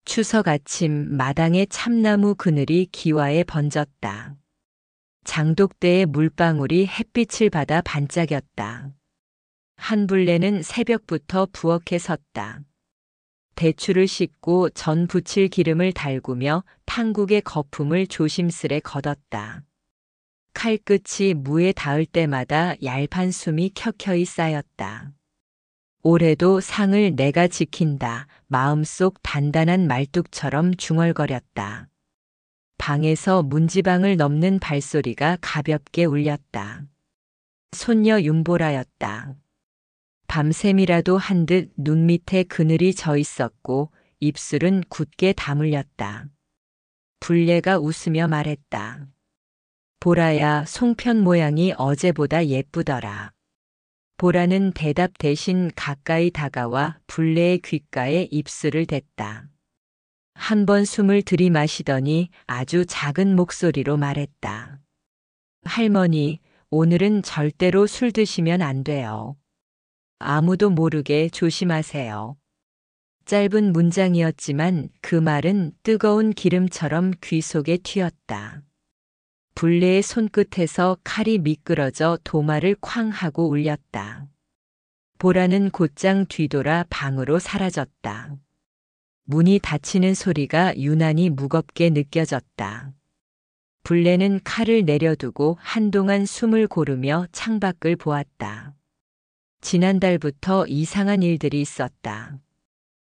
추석 아침 마당에 참나무 그늘이 기와에 번졌다. 장독대의 물방울이 햇빛을 받아 반짝였다. 한블레는 새벽부터 부엌에 섰다. 대추를 씻고 전 부칠 기름을 달구며 탕국의 거품을 조심스레 걷었다. 칼끝이 무에 닿을 때마다 얄판 숨이 켜켜이 쌓였다. 올해도 상을 내가 지킨다. 마음속 단단한 말뚝처럼 중얼거렸다. 방에서 문지방을 넘는 발소리가 가볍게 울렸다. 손녀 윤보라였다. 밤샘이라도 한 듯 눈 밑에 그늘이 져 있었고 입술은 굳게 다물렸다. 불례가 웃으며 말했다. 보라야, 송편 모양이 어제보다 예쁘더라. 보라는 대답 대신 가까이 다가와 불례의 귓가에 입술을 댔다. 한 번 숨을 들이마시더니 아주 작은 목소리로 말했다. 할머니, 오늘은 절대로 술 드시면 안 돼요. 아무도 모르게 조심하세요. 짧은 문장이었지만 그 말은 뜨거운 기름처럼 귀 속에 튀었다. 불례의 손끝에서 칼이 미끄러져 도마를 쾅 하고 울렸다. 보라는 곧장 뒤돌아 방으로 사라졌다. 문이 닫히는 소리가 유난히 무겁게 느껴졌다. 불례는 칼을 내려두고 한동안 숨을 고르며 창밖을 보았다. 지난달부터 이상한 일들이 있었다.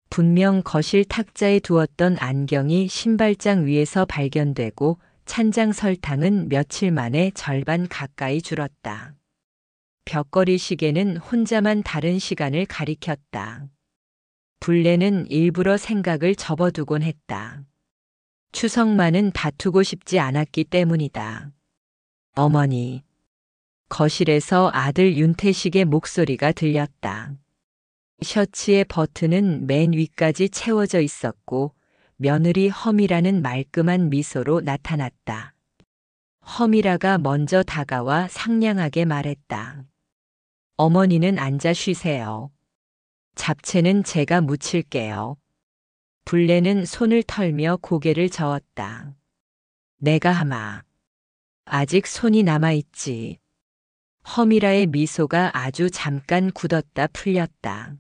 분명 거실 탁자에 두었던 안경이 신발장 위에서 발견되고 찬장 설탕은 며칠 만에 절반 가까이 줄었다. 벽걸이 시계는 혼자만 다른 시간을 가리켰다. 불례는 일부러 생각을 접어두곤 했다. 추석만은 다투고 싶지 않았기 때문이다. 어머니. 거실에서 아들 윤태식의 목소리가 들렸다. 셔츠의 버튼은 맨 위까지 채워져 있었고 며느리 허미라는 말끔한 미소로 나타났다. 허미라가 먼저 다가와 상냥하게 말했다. 어머니는 앉아 쉬세요. 잡채는 제가 무칠게요. 불례는 손을 털며 고개를 저었다. 내가 하마. 아직 손이 남아있지. 허미라의 미소가 아주 잠깐 굳었다 풀렸다.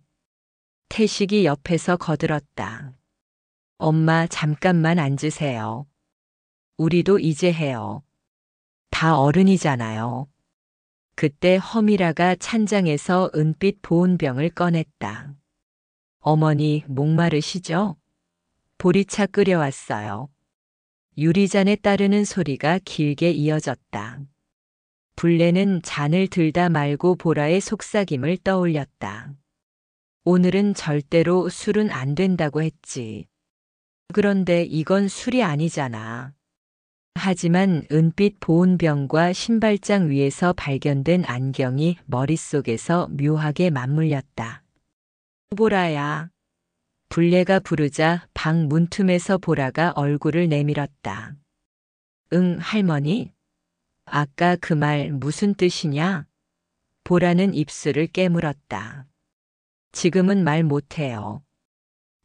태식이 옆에서 거들었다. 엄마 잠깐만 앉으세요. 우리도 이제 해요. 다 어른이잖아요. 그때 허미라가 찬장에서 은빛 보온병을 꺼냈다. 어머니 목마르시죠? 보리차 끓여왔어요. 유리잔에 따르는 소리가 길게 이어졌다. 불례는 잔을 들다 말고 보라의 속삭임을 떠올렸다. 오늘은 절대로 술은 안 된다고 했지. 그런데 이건 술이 아니잖아. 하지만 은빛 보온병과 신발장 위에서 발견된 안경이 머릿속에서 묘하게 맞물렸다. 보라야. 불례가 부르자 방 문틈에서 보라가 얼굴을 내밀었다. 응, 할머니? 아까 그 말 무슨 뜻이냐? 보라는 입술을 깨물었다. 지금은 말 못해요.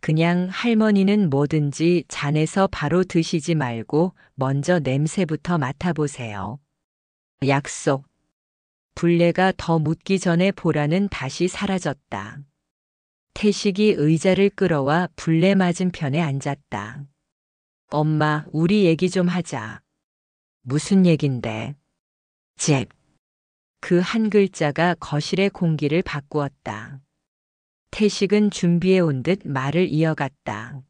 그냥 할머니는 뭐든지 잔에서 바로 드시지 말고 먼저 냄새부터 맡아보세요. 약속. 불례가 더 묻기 전에 보라는 다시 사라졌다. 태식이 의자를 끌어와 불례 맞은편에 앉았다. 엄마, 우리 얘기 좀 하자. 무슨 얘긴데? 잽. 그 한 글자가 거실의 공기를 바꾸었다. 태식은 준비해 온 듯 말을 이어갔다.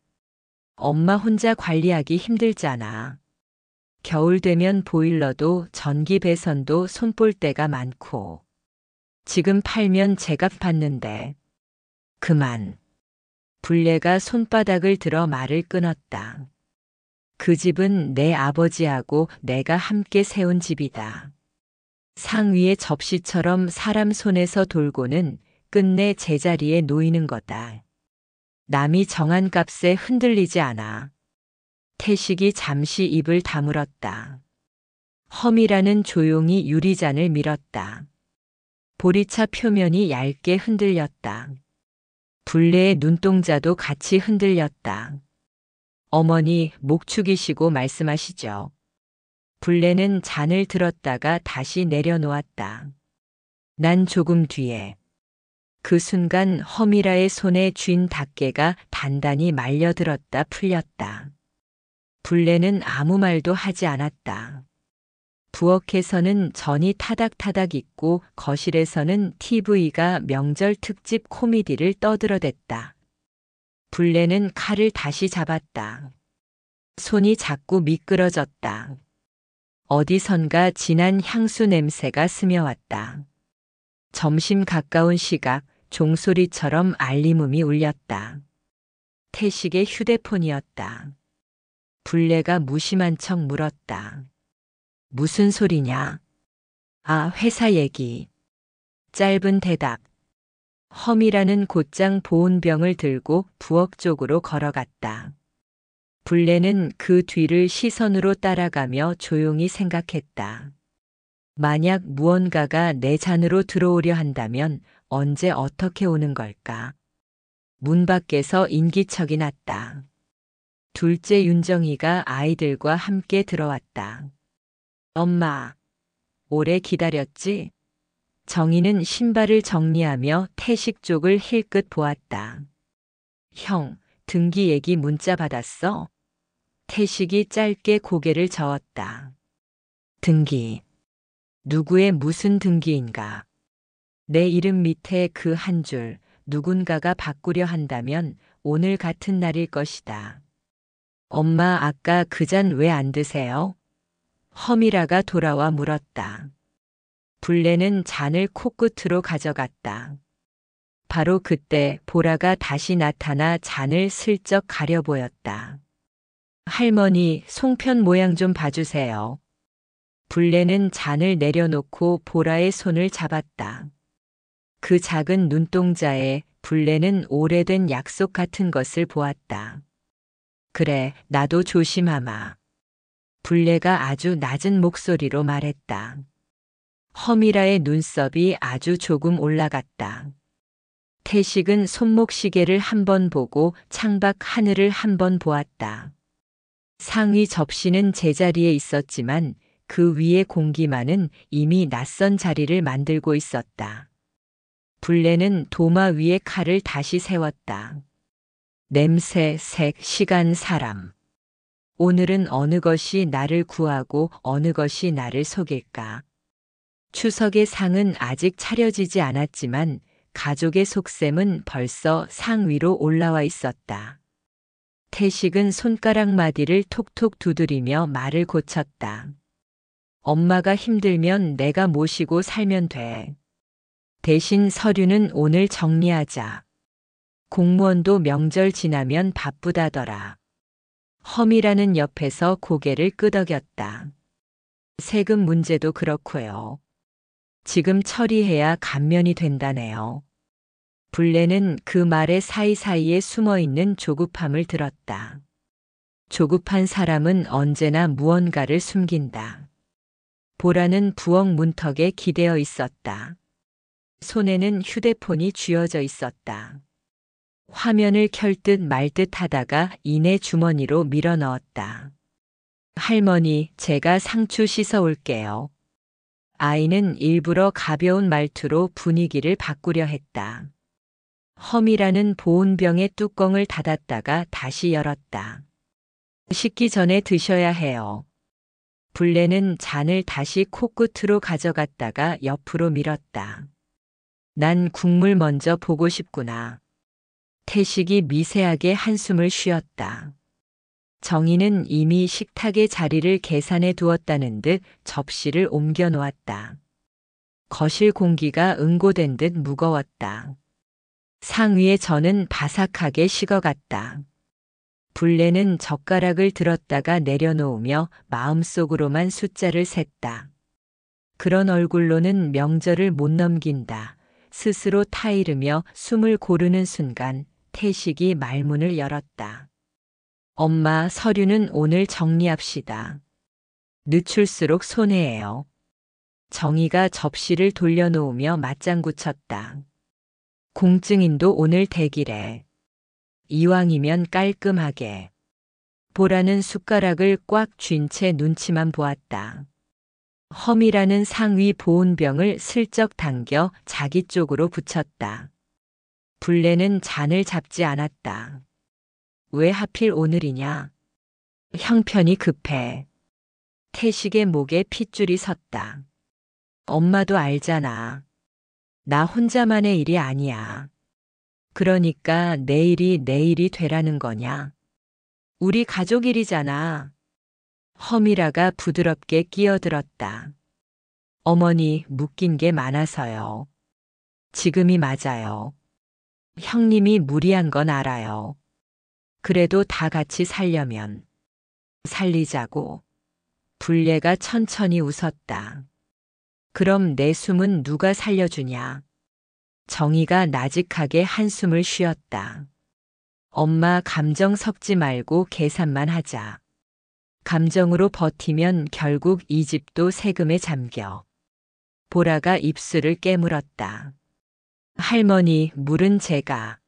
엄마 혼자 관리하기 힘들잖아. 겨울 되면 보일러도 전기 배선도 손볼 때가 많고. 지금 팔면 제값 받는데. 그만. 불례가 손바닥을 들어 말을 끊었다. 그 집은 내 아버지하고 내가 함께 세운 집이다. 상 위의 접시처럼 사람 손에서 돌고는 끝내 제자리에 놓이는 거다. 남이 정한 값에 흔들리지 않아. 태식이 잠시 입을 다물었다. 허미라는 조용히 유리잔을 밀었다. 보리차 표면이 얇게 흔들렸다. 불례의 눈동자도 같이 흔들렸다. 어머니 목 축이시고 말씀하시죠. 불레는 잔을 들었다가 다시 내려놓았다. 난 조금 뒤에. 그 순간 허미라의 손에 쥔 닭게가 단단히 말려들었다 풀렸다. 불레는 아무 말도 하지 않았다. 부엌에서는 전이 타닥타닥 익고 거실에서는 TV가 명절 특집 코미디를 떠들어댔다. 불레는 칼을 다시 잡았다. 손이 자꾸 미끄러졌다. 어디선가 진한 향수 냄새가 스며왔다. 점심 가까운 시각 종소리처럼 알림음이 울렸다. 태식의 휴대폰이었다. 불레가 무심한 척 물었다. 무슨 소리냐? 아, 회사 얘기. 짧은 대답. 허미라는 곧장 보온병을 들고 부엌 쪽으로 걸어갔다. 불레는 그 뒤를 시선으로 따라가며 조용히 생각했다. 만약 무언가가 내 잔으로 들어오려 한다면 언제 어떻게 오는 걸까? 문 밖에서 인기척이 났다. 둘째 윤정이가 아이들과 함께 들어왔다. 엄마, 오래 기다렸지? 정희는 신발을 정리하며 태식 쪽을 힐끗 보았다. 형, 등기 얘기 문자 받았어? 태식이 짧게 고개를 저었다. 등기. 누구의 무슨 등기인가? 내 이름 밑에 그 한 줄, 누군가가 바꾸려 한다면 오늘 같은 날일 것이다. 엄마 아까 그 잔 왜 안 드세요? 허미라가 돌아와 물었다. 불레는 잔을 코끝으로 가져갔다. 바로 그때 보라가 다시 나타나 잔을 슬쩍 가려 보였다. 할머니, 송편 모양 좀 봐주세요. 불레는 잔을 내려놓고 보라의 손을 잡았다. 그 작은 눈동자에 불레는 오래된 약속 같은 것을 보았다. 그래, 나도 조심하마. 불레가 아주 낮은 목소리로 말했다. 허미라의 눈썹이 아주 조금 올라갔다. 태식은 손목시계를 한 번 보고 창밖 하늘을 한 번 보았다. 상위 접시는 제자리에 있었지만 그 위의 공기만은 이미 낯선 자리를 만들고 있었다. 불레는 도마 위에 칼을 다시 세웠다. 냄새, 색, 시간, 사람. 오늘은 어느 것이 나를 구하고 어느 것이 나를 속일까? 추석의 상은 아직 차려지지 않았지만 가족의 속셈은 벌써 상 위로 올라와 있었다. 태식은 손가락 마디를 톡톡 두드리며 말을 고쳤다. 엄마가 힘들면 내가 모시고 살면 돼. 대신 서류는 오늘 정리하자. 공무원도 명절 지나면 바쁘다더라. 허미라는 옆에서 고개를 끄덕였다. 세금 문제도 그렇고요. 지금 처리해야 감면이 된다네요. 불레는 그 말의 사이사이에 숨어있는 조급함을 들었다. 조급한 사람은 언제나 무언가를 숨긴다. 보라는 부엌 문턱에 기대어 있었다. 손에는 휴대폰이 쥐어져 있었다. 화면을 켤 듯 말 듯 하다가 이내 주머니로 밀어 넣었다. 할머니, 제가 상추 씻어 올게요. 아이는 일부러 가벼운 말투로 분위기를 바꾸려 했다. 허미라는 보온병의 뚜껑을 닫았다가 다시 열었다. 식기 전에 드셔야 해요. 불레는 잔을 다시 코끝으로 가져갔다가 옆으로 밀었다. 난 국물 먼저 보고 싶구나. 태식이 미세하게 한숨을 쉬었다. 정희는 이미 식탁의 자리를 계산해 두었다는 듯 접시를 옮겨 놓았다. 거실 공기가 응고된 듯 무거웠다. 상 위에 전은 바삭하게 식어갔다. 불레는 젓가락을 들었다가 내려놓으며 마음속으로만 숫자를 셌다. 그런 얼굴로는 명절을 못 넘긴다. 스스로 타이르며 숨을 고르는 순간 태식이 말문을 열었다. 엄마, 서류는 오늘 정리합시다. 늦출수록 손해예요. 정희가 접시를 돌려놓으며 맞장구 쳤다. 공증인도 오늘 대기래. 이왕이면 깔끔하게. 보라는 숟가락을 꽉 쥔 채 눈치만 보았다. 험이라는 상위 보온병을 슬쩍 당겨 자기 쪽으로 붙였다. 불레는 잔을 잡지 않았다. 왜 하필 오늘이냐? 형편이 급해. 태식의 목에 핏줄이 섰다. 엄마도 알잖아. 나 혼자만의 일이 아니야. 그러니까 내일이 되라는 거냐? 우리 가족 일이잖아. 허미라가 부드럽게 끼어들었다. 어머니, 묶인 게 많아서요. 지금이 맞아요. 형님이 무리한 건 알아요. 그래도 다 같이 살려면 살리자고. 불례가 천천히 웃었다. 그럼 내 숨은 누가 살려주냐? 정희가 나직하게 한숨을 쉬었다. 엄마 감정 섞지 말고 계산만 하자. 감정으로 버티면 결국 이 집도 세금에 잠겨. 보라가 입술을 깨물었다. 할머니, 물은 제가.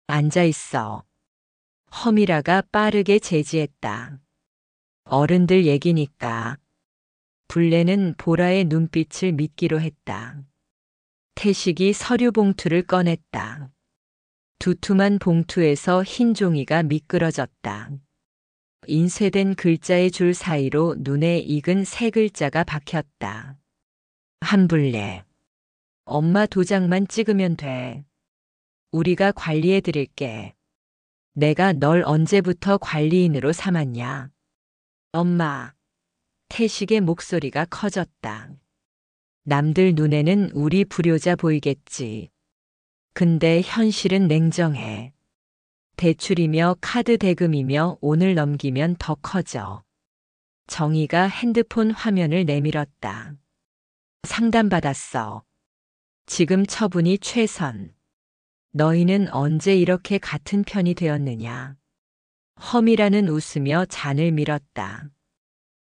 앉아 있어. 허미라가 빠르게 제지했다. 어른들 얘기니까. 불레는 보라의 눈빛을 믿기로 했다. 태식이 서류 봉투를 꺼냈다. 두툼한 봉투에서 흰 종이가 미끄러졌다. 인쇄된 글자의 줄 사이로 눈에 익은 세 글자가 박혔다. 한불레. 엄마 도장만 찍으면 돼. 우리가 관리해 드릴게. 내가 널 언제부터 관리인으로 삼았냐? 엄마. 태식의 목소리가 커졌다. 남들 눈에는 우리 불효자 보이겠지. 근데 현실은 냉정해. 대출이며 카드 대금이며 오늘 넘기면 더 커져. 정희가 핸드폰 화면을 내밀었다. 상담받았어. 지금 처분이 최선. 너희는 언제 이렇게 같은 편이 되었느냐? 허미라는 웃으며 잔을 밀었다.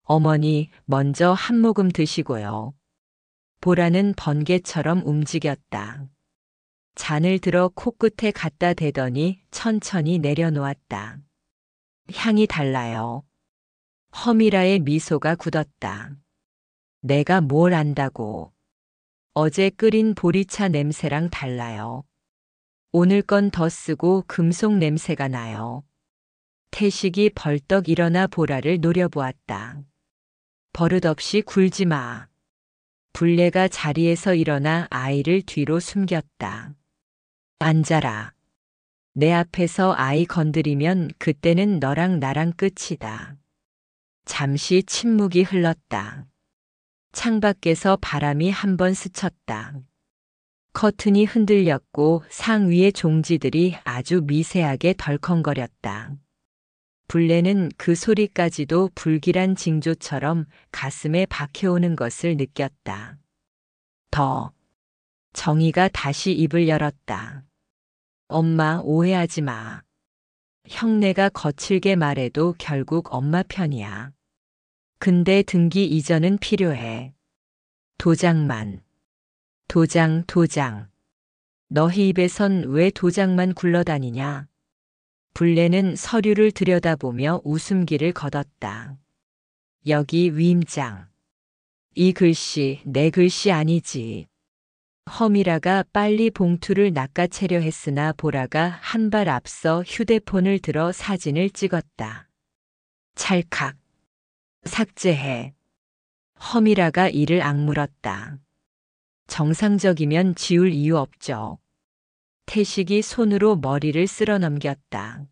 어머니, 먼저 한 모금 드시고요. 보라는 번개처럼 움직였다. 잔을 들어 코끝에 갖다 대더니 천천히 내려놓았다. 향이 달라요. 허미라의 미소가 굳었다. 내가 뭘 안다고. 어제 끓인 보리차 냄새랑 달라요. 오늘 건 더 쓰고 금속 냄새가 나요. 태식이 벌떡 일어나 보라를 노려보았다. 버릇없이 굴지 마. 불례가 자리에서 일어나 아이를 뒤로 숨겼다. 앉아라. 내 앞에서 아이 건드리면 그때는 너랑 나랑 끝이다. 잠시 침묵이 흘렀다. 창밖에서 바람이 한 번 스쳤다. 커튼이 흔들렸고 상위의 종지들이 아주 미세하게 덜컹거렸다. 불레는 그 소리까지도 불길한 징조처럼 가슴에 박혀오는 것을 느꼈다. 정희가 다시 입을 열었다. 엄마, 오해하지 마. 형네가 거칠게 말해도 결국 엄마 편이야. 근데 등기 이전은 필요해. 도장만. 도장. 너희 입에선 왜 도장만 굴러다니냐? 불레는 서류를 들여다보며 웃음기를 걷었다. 여기 위임장. 이 글씨 내 글씨 아니지. 허미라가 빨리 봉투를 낚아채려 했으나 보라가 한 발 앞서 휴대폰을 들어 사진을 찍었다. 찰칵. 삭제해. 허미라가 이를 악물었다. 정상적이면 지울 이유 없죠. 태식이 손으로 머리를 쓸어 넘겼다.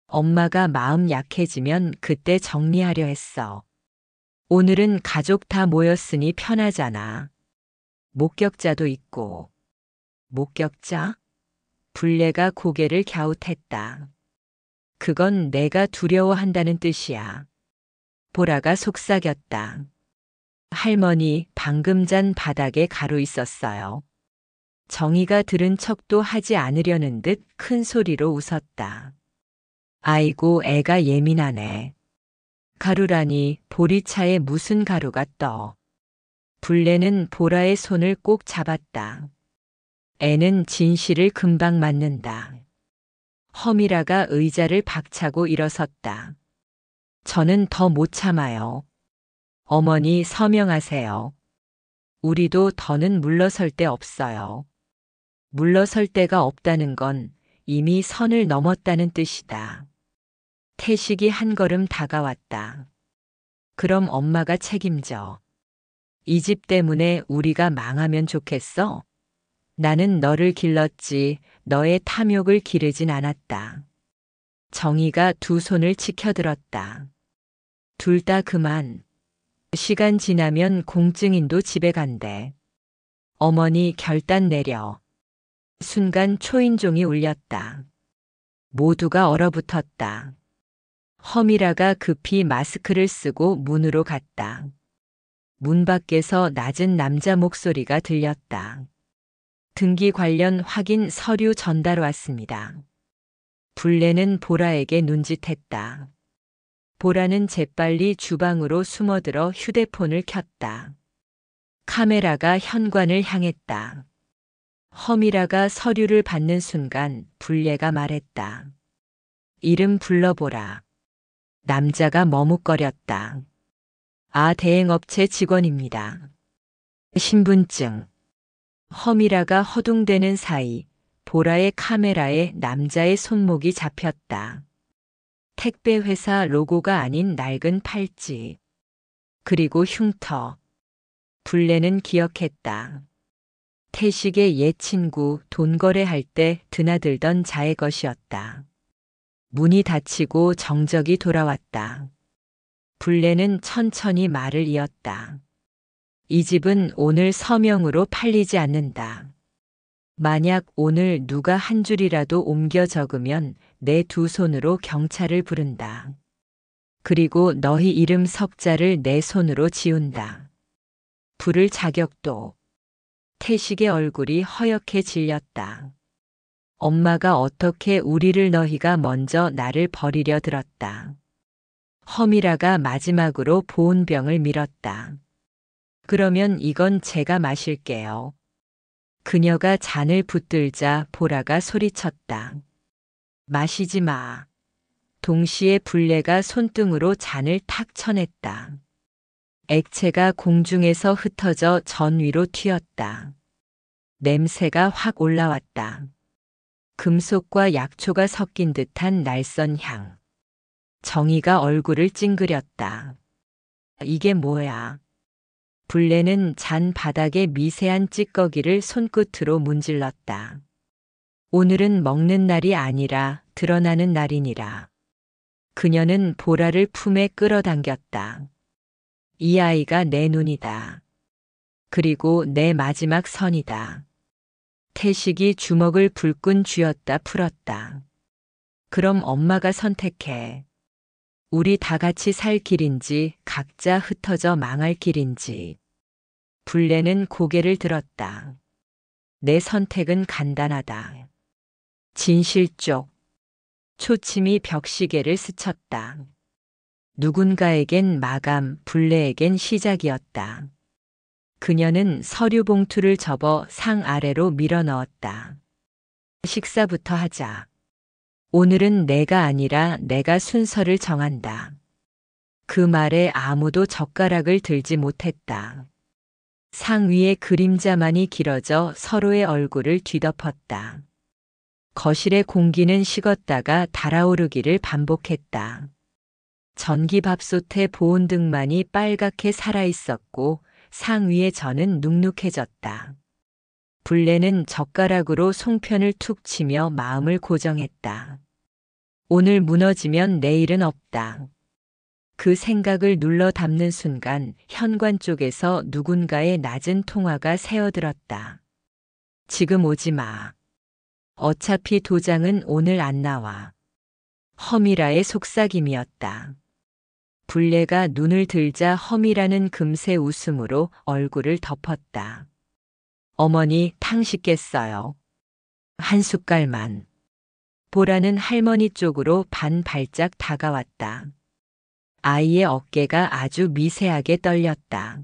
엄마가 마음 약해지면 그때 정리하려 했어. 오늘은 가족 다 모였으니 편하잖아. 목격자도 있고. 목격자? 불레가 고개를 갸웃했다. 그건 내가 두려워한다는 뜻이야. 보라가 속삭였다. 할머니, 방금 잔 바닥에 가루 있었어요. 정희가 들은 척도 하지 않으려는 듯 큰 소리로 웃었다. 아이고, 애가 예민하네. 가루라니, 보리차에 무슨 가루가 떠. 불레는 보라의 손을 꼭 잡았다. 애는 진실을 금방 맞는다. 허미라가 의자를 박차고 일어섰다. 저는 더 못 참아요. 어머니 서명하세요. 우리도 더는 물러설 데 없어요. 물러설 데가 없다는 건 이미 선을 넘었다는 뜻이다. 태식이 한 걸음 다가왔다. 그럼 엄마가 책임져. 이 집 때문에 우리가 망하면 좋겠어? 나는 너를 길렀지 너의 탐욕을 기르진 않았다. 정희가 두 손을 치켜들었다. 둘 다 그만. 시간 지나면 공증인도 집에 간대. 어머니 결단 내려. 순간 초인종이 울렸다. 모두가 얼어붙었다. 허미라가 급히 마스크를 쓰고 문으로 갔다. 문 밖에서 낮은 남자 목소리가 들렸다. 등기 관련 확인 서류 전달 왔습니다. 불레는 보라에게 눈짓했다. 보라는 재빨리 주방으로 숨어들어 휴대폰을 켰다. 카메라가 현관을 향했다. 허미라가 서류를 받는 순간 불레가 말했다. 이름 불러보라. 남자가 머뭇거렸다. 아, 대행업체 직원입니다. 신분증. 허미라가 허둥대는 사이 보라의 카메라에 남자의 손목이 잡혔다. 택배회사 로고가 아닌 낡은 팔찌. 그리고 흉터. 불레는 기억했다. 태식의 옛 친구 돈 거래할 때 드나들던 자의 것이었다. 문이 닫히고 정적이 돌아왔다. 불레는 천천히 말을 이었다. 이 집은 오늘 서명으로 팔리지 않는다. 만약 오늘 누가 한 줄이라도 옮겨 적으면 내 두 손으로 경찰을 부른다. 그리고 너희 이름 석자를 내 손으로 지운다. 부를 자격도. 태식의 얼굴이 허옇게 질렸다. 엄마가 어떻게 우리를 너희가 먼저 나를 버리려 들었다. 허미라가 마지막으로 보온병을 밀었다. 그러면 이건 제가 마실게요. 그녀가 잔을 붙들자 보라가 소리쳤다. 마시지 마. 동시에 불레가 손등으로 잔을 탁 쳐냈다. 액체가 공중에서 흩어져 전 위로 튀었다. 냄새가 확 올라왔다. 금속과 약초가 섞인 듯한 날선 향. 정희가 얼굴을 찡그렸다. 이게 뭐야? 불레는 잔 바닥에 미세한 찌꺼기를 손끝으로 문질렀다. 오늘은 먹는 날이 아니라 드러나는 날이니라. 그녀는 보라를 품에 끌어당겼다. 이 아이가 내 눈이다. 그리고 내 마지막 선이다. 태식이 주먹을 불끈 쥐었다 풀었다. 그럼 엄마가 선택해. 우리 다 같이 살 길인지 각자 흩어져 망할 길인지. 불레는 고개를 들었다. 내 선택은 간단하다. 진실 쪽. 초침이 벽시계를 스쳤다. 누군가에겐 마감, 불레에겐 시작이었다. 그녀는 서류 봉투를 접어 상 아래로 밀어 넣었다. 식사부터 하자. 오늘은 내가 아니라 내가 순서를 정한다. 그 말에 아무도 젓가락을 들지 못했다. 상 위에 그림자만이 길어져 서로의 얼굴을 뒤덮었다. 거실의 공기는 식었다가 달아오르기를 반복했다. 전기밥솥의 보온등만이 빨갛게 살아있었고 상 위에 저는 눅눅해졌다. 불레는 젓가락으로 송편을 툭 치며 마음을 고정했다. 오늘 무너지면 내일은 없다. 그 생각을 눌러 담는 순간 현관 쪽에서 누군가의 낮은 통화가 새어들었다. 지금 오지 마. 어차피 도장은 오늘 안 나와. 허미라의 속삭임이었다. 불레가 눈을 들자 허미라는 금세 웃음으로 얼굴을 덮었다. 어머니 탕 씻겠어요. 한 숟갈만. 보라는 할머니 쪽으로 반 발짝 다가왔다. 아이의 어깨가 아주 미세하게 떨렸다.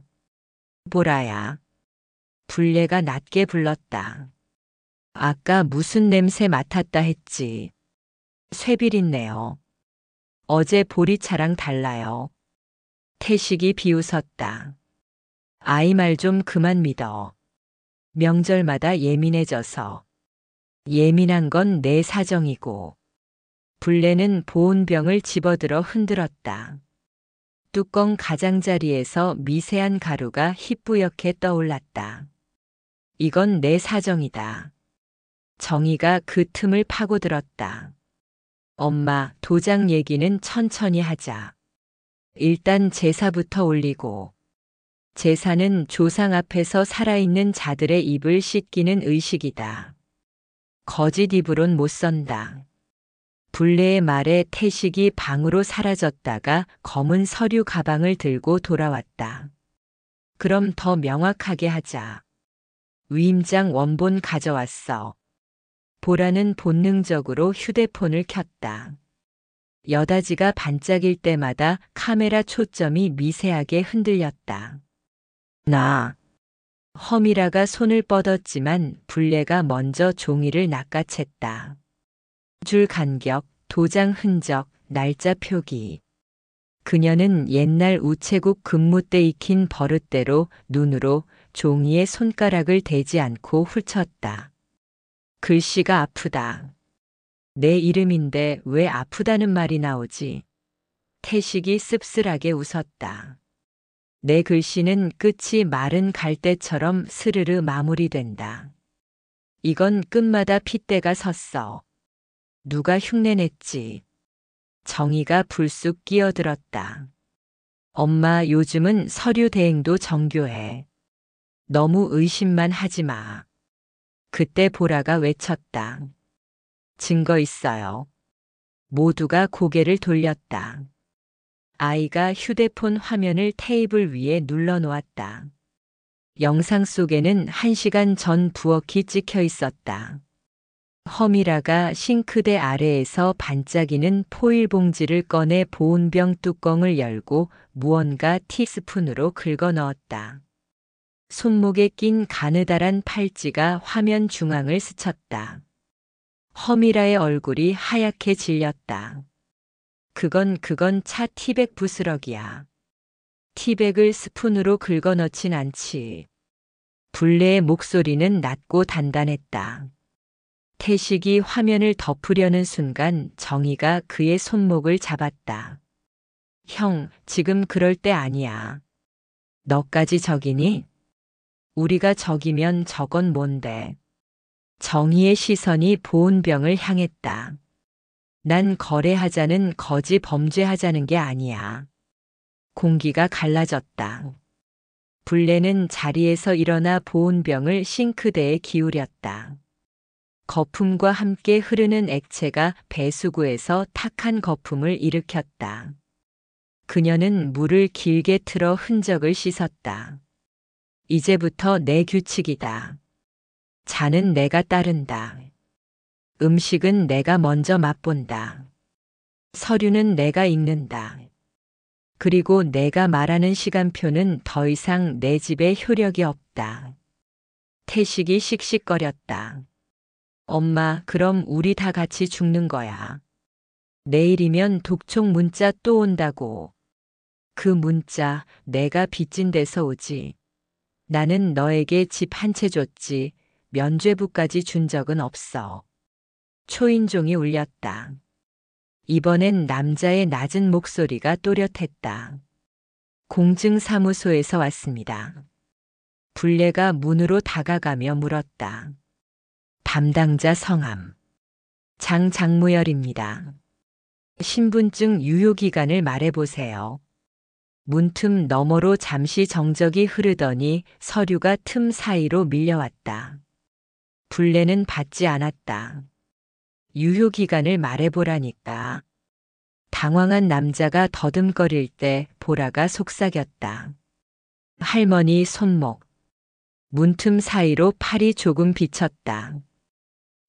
보라야. 불레가 낮게 불렀다. 아까 무슨 냄새 맡았다 했지. 쇠비린내요. 어제 보리차랑 달라요. 태식이 비웃었다. 아이 말 좀 그만 믿어. 명절마다 예민해져서. 예민한 건 내 사정이고. 불레는 보온병을 집어들어 흔들었다. 뚜껑 가장자리에서 미세한 가루가 희뿌옇게 떠올랐다. 이건 내 사정이다. 정희가 그 틈을 파고들었다. 엄마, 도장 얘기는 천천히 하자. 일단 제사부터 올리고. 제사는 조상 앞에서 살아있는 자들의 입을 씻기는 의식이다. 거짓 입으론 못 선다. 불레의 말에 태식이 방으로 사라졌다가 검은 서류 가방을 들고 돌아왔다. 그럼 더 명확하게 하자. 위임장 원본 가져왔어. 보라는 본능적으로 휴대폰을 켰다. 여다지가 반짝일 때마다 카메라 초점이 미세하게 흔들렸다. 허미라가 손을 뻗었지만 불레가 먼저 종이를 낚아챘다. 줄 간격, 도장 흔적, 날짜 표기. 그녀는 옛날 우체국 근무 때 익힌 버릇대로 눈으로 종이에 손가락을 대지 않고 훑쳤다. 글씨가 아프다. 내 이름인데 왜 아프다는 말이 나오지? 태식이 씁쓸하게 웃었다. 내 글씨는 끝이 마른 갈대처럼 스르르 마무리된다. 이건 끝마다 핏대가 섰어. 누가 흉내냈지? 정희가 불쑥 끼어들었다. 엄마, 요즘은 서류 대행도 정교해. 너무 의심만 하지 마. 그때 보라가 외쳤다. 증거 있어요. 모두가 고개를 돌렸다. 아이가 휴대폰 화면을 테이블 위에 눌러놓았다. 영상 속에는 1시간 전 부엌이 찍혀 있었다. 허미라가 싱크대 아래에서 반짝이는 포일 봉지를 꺼내 보온병 뚜껑을 열고 무언가 티스푼으로 긁어 넣었다. 손목에 낀 가느다란 팔찌가 화면 중앙을 스쳤다. 허미라의 얼굴이 하얗게 질렸다. 그건 차 티백 부스러기야. 티백을 스푼으로 긁어 넣진 않지. 불레의 목소리는 낮고 단단했다. 태식이 화면을 덮으려는 순간 정희가 그의 손목을 잡았다. 형, 지금 그럴 때 아니야. 너까지 적이니? 우리가 적이면 저건 뭔데? 정희의 시선이 보온병을 향했다. 난 거래하자는 거지 범죄하자는 게 아니야. 공기가 갈라졌다. 불레는 자리에서 일어나 보온병을 싱크대에 기울였다. 거품과 함께 흐르는 액체가 배수구에서 탁한 거품을 일으켰다. 그녀는 물을 길게 틀어 흔적을 씻었다. 이제부터 내 규칙이다. 자는 내가 따른다. 음식은 내가 먼저 맛본다. 서류는 내가 읽는다. 그리고 내가 말하는 시간표는 더 이상 내 집에 효력이 없다. 태식이 씩씩거렸다. 엄마, 그럼 우리 다 같이 죽는 거야. 내일이면 독촉 문자 또 온다고. 그 문자 내가 빚진 데서 오지. 나는 너에게 집 한 채 줬지. 면죄부까지 준 적은 없어. 초인종이 울렸다. 이번엔 남자의 낮은 목소리가 또렷했다. 공증사무소에서 왔습니다. 불레가 문으로 다가가며 물었다. 담당자 성함. 장무열입니다. 신분증 유효기간을 말해보세요. 문틈 너머로 잠시 정적이 흐르더니 서류가 틈 사이로 밀려왔다. 불레는 받지 않았다. 유효기간을 말해보라니까. 당황한 남자가 더듬거릴 때 보라가 속삭였다. 할머니 손목. 문틈 사이로 팔이 조금 비쳤다.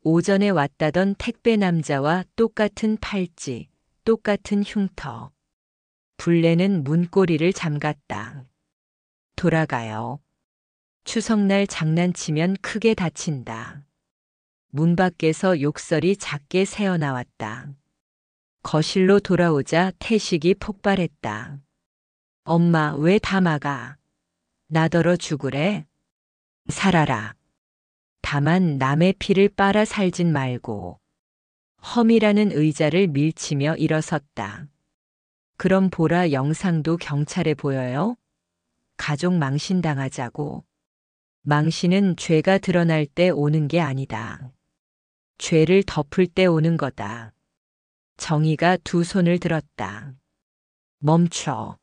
오전에 왔다던 택배 남자와 똑같은 팔찌, 똑같은 흉터. 불레는 문고리를 잠갔다. 돌아가요. 추석날 장난치면 크게 다친다. 문 밖에서 욕설이 작게 새어나왔다. 거실로 돌아오자 태식이 폭발했다. 엄마, 왜 다 막아? 나더러 죽으래? 살아라. 다만 남의 피를 빨아 살진 말고. 험이라는 의자를 밀치며 일어섰다. 그럼 보라, 영상도 경찰에 보여요? 가족 망신당하자고. 망신은 죄가 드러날 때 오는 게 아니다. 죄를 덮을 때 오는 거다. 정희가 두 손을 들었다. 멈춰.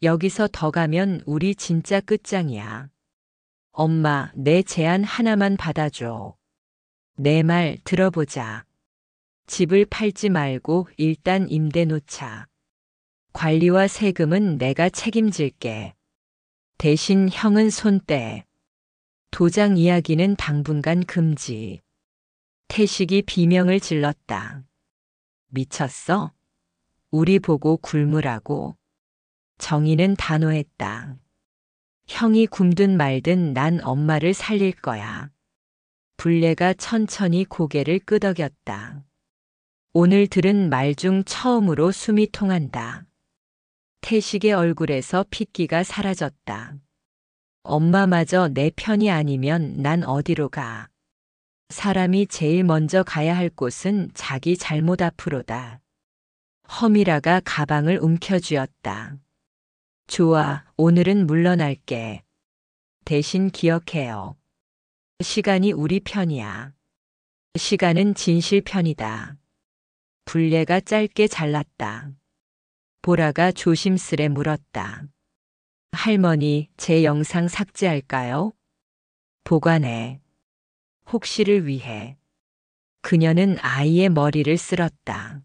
여기서 더 가면 우리 진짜 끝장이야. 엄마, 내 제안 하나만 받아줘. 내 말 들어보자. 집을 팔지 말고 일단 임대 놓자. 관리와 세금은 내가 책임질게. 대신 형은 손 떼. 도장 이야기는 당분간 금지. 태식이 비명을 질렀다. 미쳤어? 우리 보고 굶으라고. 정희는 단호했다. 형이 굶든 말든 난 엄마를 살릴 거야. 불례가 천천히 고개를 끄덕였다. 오늘 들은 말 중 처음으로 숨이 통한다. 태식의 얼굴에서 핏기가 사라졌다. 엄마마저 내 편이 아니면 난 어디로 가. 사람이 제일 먼저 가야 할 곳은 자기 잘못 앞으로다. 허미라가 가방을 움켜쥐었다. 좋아, 오늘은 물러날게. 대신 기억해요. 시간이 우리 편이야. 시간은 진실 편이다. 불례가 짧게 잘랐다. 보라가 조심스레 물었다. 할머니, 제 영상 삭제할까요? 보관해. 혹시를 위해. 그녀는 아이의 머리를 쓸었다.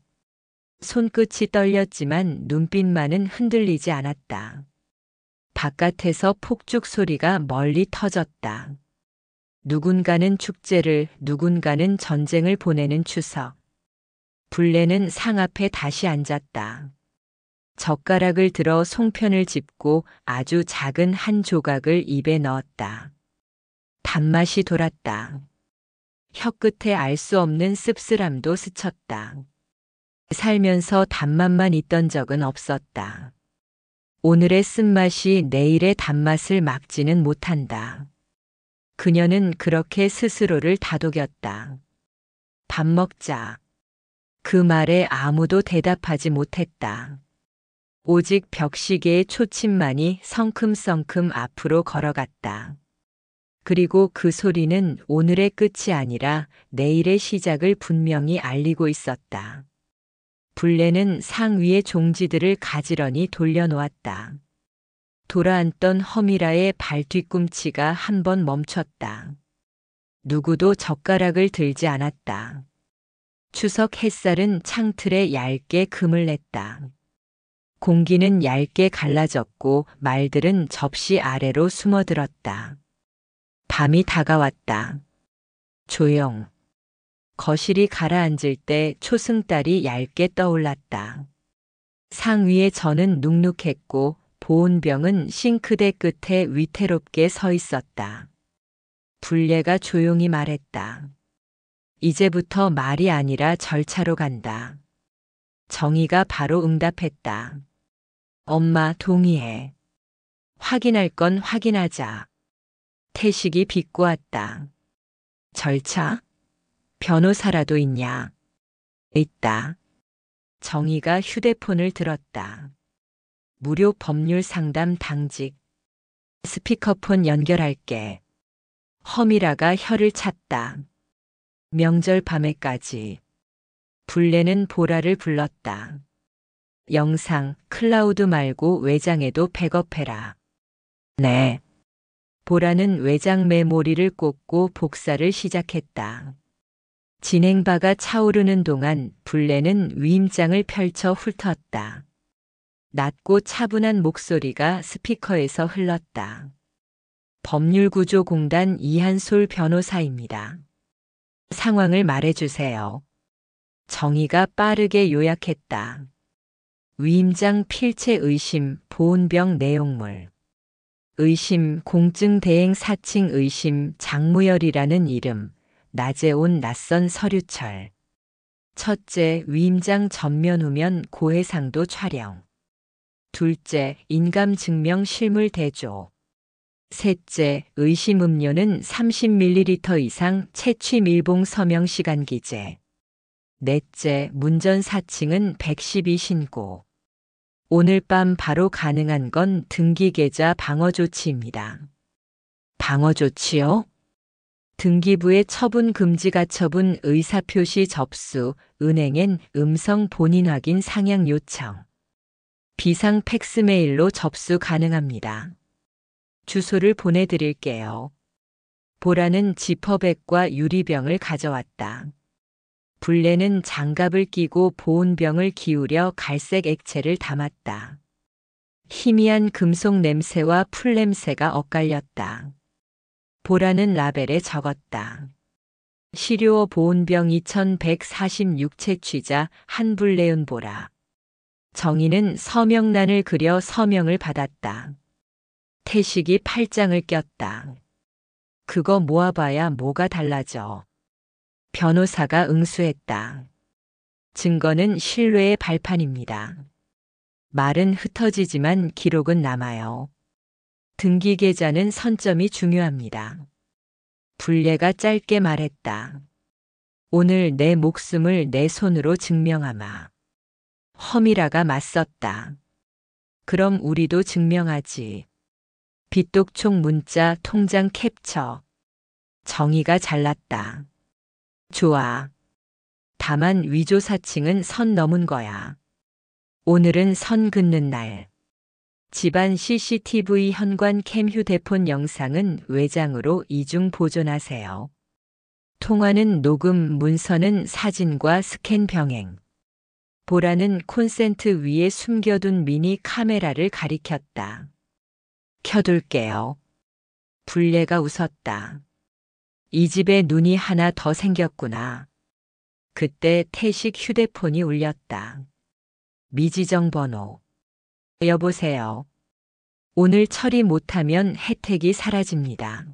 손끝이 떨렸지만 눈빛만은 흔들리지 않았다. 바깥에서 폭죽 소리가 멀리 터졌다. 누군가는 축제를, 누군가는 전쟁을 보내는 추석. 불례는 상 앞에 다시 앉았다. 젓가락을 들어 송편을 짚고 아주 작은 한 조각을 입에 넣었다. 단맛이 돌았다. 혀끝에 알 수 없는 씁쓸함도 스쳤다. 살면서 단맛만 있던 적은 없었다. 오늘의 쓴맛이 내일의 단맛을 막지는 못한다. 그녀는 그렇게 스스로를 다독였다. 밥 먹자. 그 말에 아무도 대답하지 못했다. 오직 벽시계의 초침만이 성큼성큼 앞으로 걸어갔다. 그리고 그 소리는 오늘의 끝이 아니라 내일의 시작을 분명히 알리고 있었다. 불례는 상 위의 종지들을 가지런히 돌려놓았다. 돌아앉던 허미라의 발 뒤꿈치가 한 번 멈췄다. 누구도 젓가락을 들지 않았다. 추석 햇살은 창틀에 얇게 금을 냈다. 공기는 얇게 갈라졌고 말들은 접시 아래로 숨어들었다. 밤이 다가왔다. 조용. 거실이 가라앉을 때 초승달이 얇게 떠올랐다. 상 위에 전은 눅눅했고 보온병은 싱크대 끝에 위태롭게 서 있었다. 불례가 조용히 말했다. 이제부터 말이 아니라 절차로 간다. 정희가 바로 응답했다. 엄마, 동의해. 확인할 건 확인하자. 태식이 비꼬았다. 절차? 변호사라도 있냐? 있다. 정희가 휴대폰을 들었다. 무료 법률 상담 당직. 스피커폰 연결할게. 허미라가 혀를 찼다. 명절 밤에까지. 불례는 보라를 불렀다. 영상, 클라우드 말고 외장에도 백업해라. 네. 보라는 외장 메모리를 꽂고 복사를 시작했다. 진행바가 차오르는 동안 불례는 위임장을 펼쳐 훑었다. 낮고 차분한 목소리가 스피커에서 흘렀다. 법률구조공단 이한솔 변호사입니다. 상황을 말해주세요. 정희가 빠르게 요약했다. 위임장 필체 의심, 보온병 내용물. 의심, 공증 대행 사칭 의심, 장무열이라는 이름. 낮에 온 낯선 서류철. 첫째, 위임장 전면 후면 고해상도 촬영. 둘째, 인감증명 실물 대조. 셋째, 의심 음료는 30ml 이상 채취 밀봉 서명 시간 기재. 넷째, 문전 4층은 112 신고. 오늘 밤 바로 가능한 건 등기 계좌 방어 조치입니다. 방어 조치요? 등기부의 처분 금지 가처분 의사표시 접수, 은행엔 음성 본인 확인 상향 요청. 비상 팩스 메일로 접수 가능합니다. 주소를 보내드릴게요. 보라는 지퍼백과 유리병을 가져왔다. 불레는 장갑을 끼고 보온병을 기울여 갈색 액체를 담았다. 희미한 금속 냄새와 풀 냄새가 엇갈렸다. 보라는 라벨에 적었다. 시료 보온병 2146 채취자 한불레은 보라. 정희는 서명란을 그려 서명을 받았다. 태식이 팔짱을 꼈다. 그거 모아봐야 뭐가 달라져. 변호사가 응수했다. 증거는 신뢰의 발판입니다. 말은 흩어지지만 기록은 남아요. 등기 계좌는 선점이 중요합니다. 불례가 짧게 말했다. 오늘 내 목숨을 내 손으로 증명하마. 허미라가 맞섰다. 그럼 우리도 증명하지. 빗독촉 문자 통장 캡처. 정의가 잘났다. 좋아. 다만 위조 사칭은 선 넘은 거야. 오늘은 선 긋는 날. 집안 CCTV 현관 캠 휴대폰 영상은 외장으로 이중 보존하세요. 통화는 녹음, 문서는 사진과 스캔 병행. 보라는 콘센트 위에 숨겨둔 미니 카메라를 가리켰다. 켜둘게요. 불례가 웃었다. 이 집에 눈이 하나 더 생겼구나. 그때 태식 휴대폰이 울렸다. 미지정 번호. 여보세요. 오늘 처리 못하면 혜택이 사라집니다.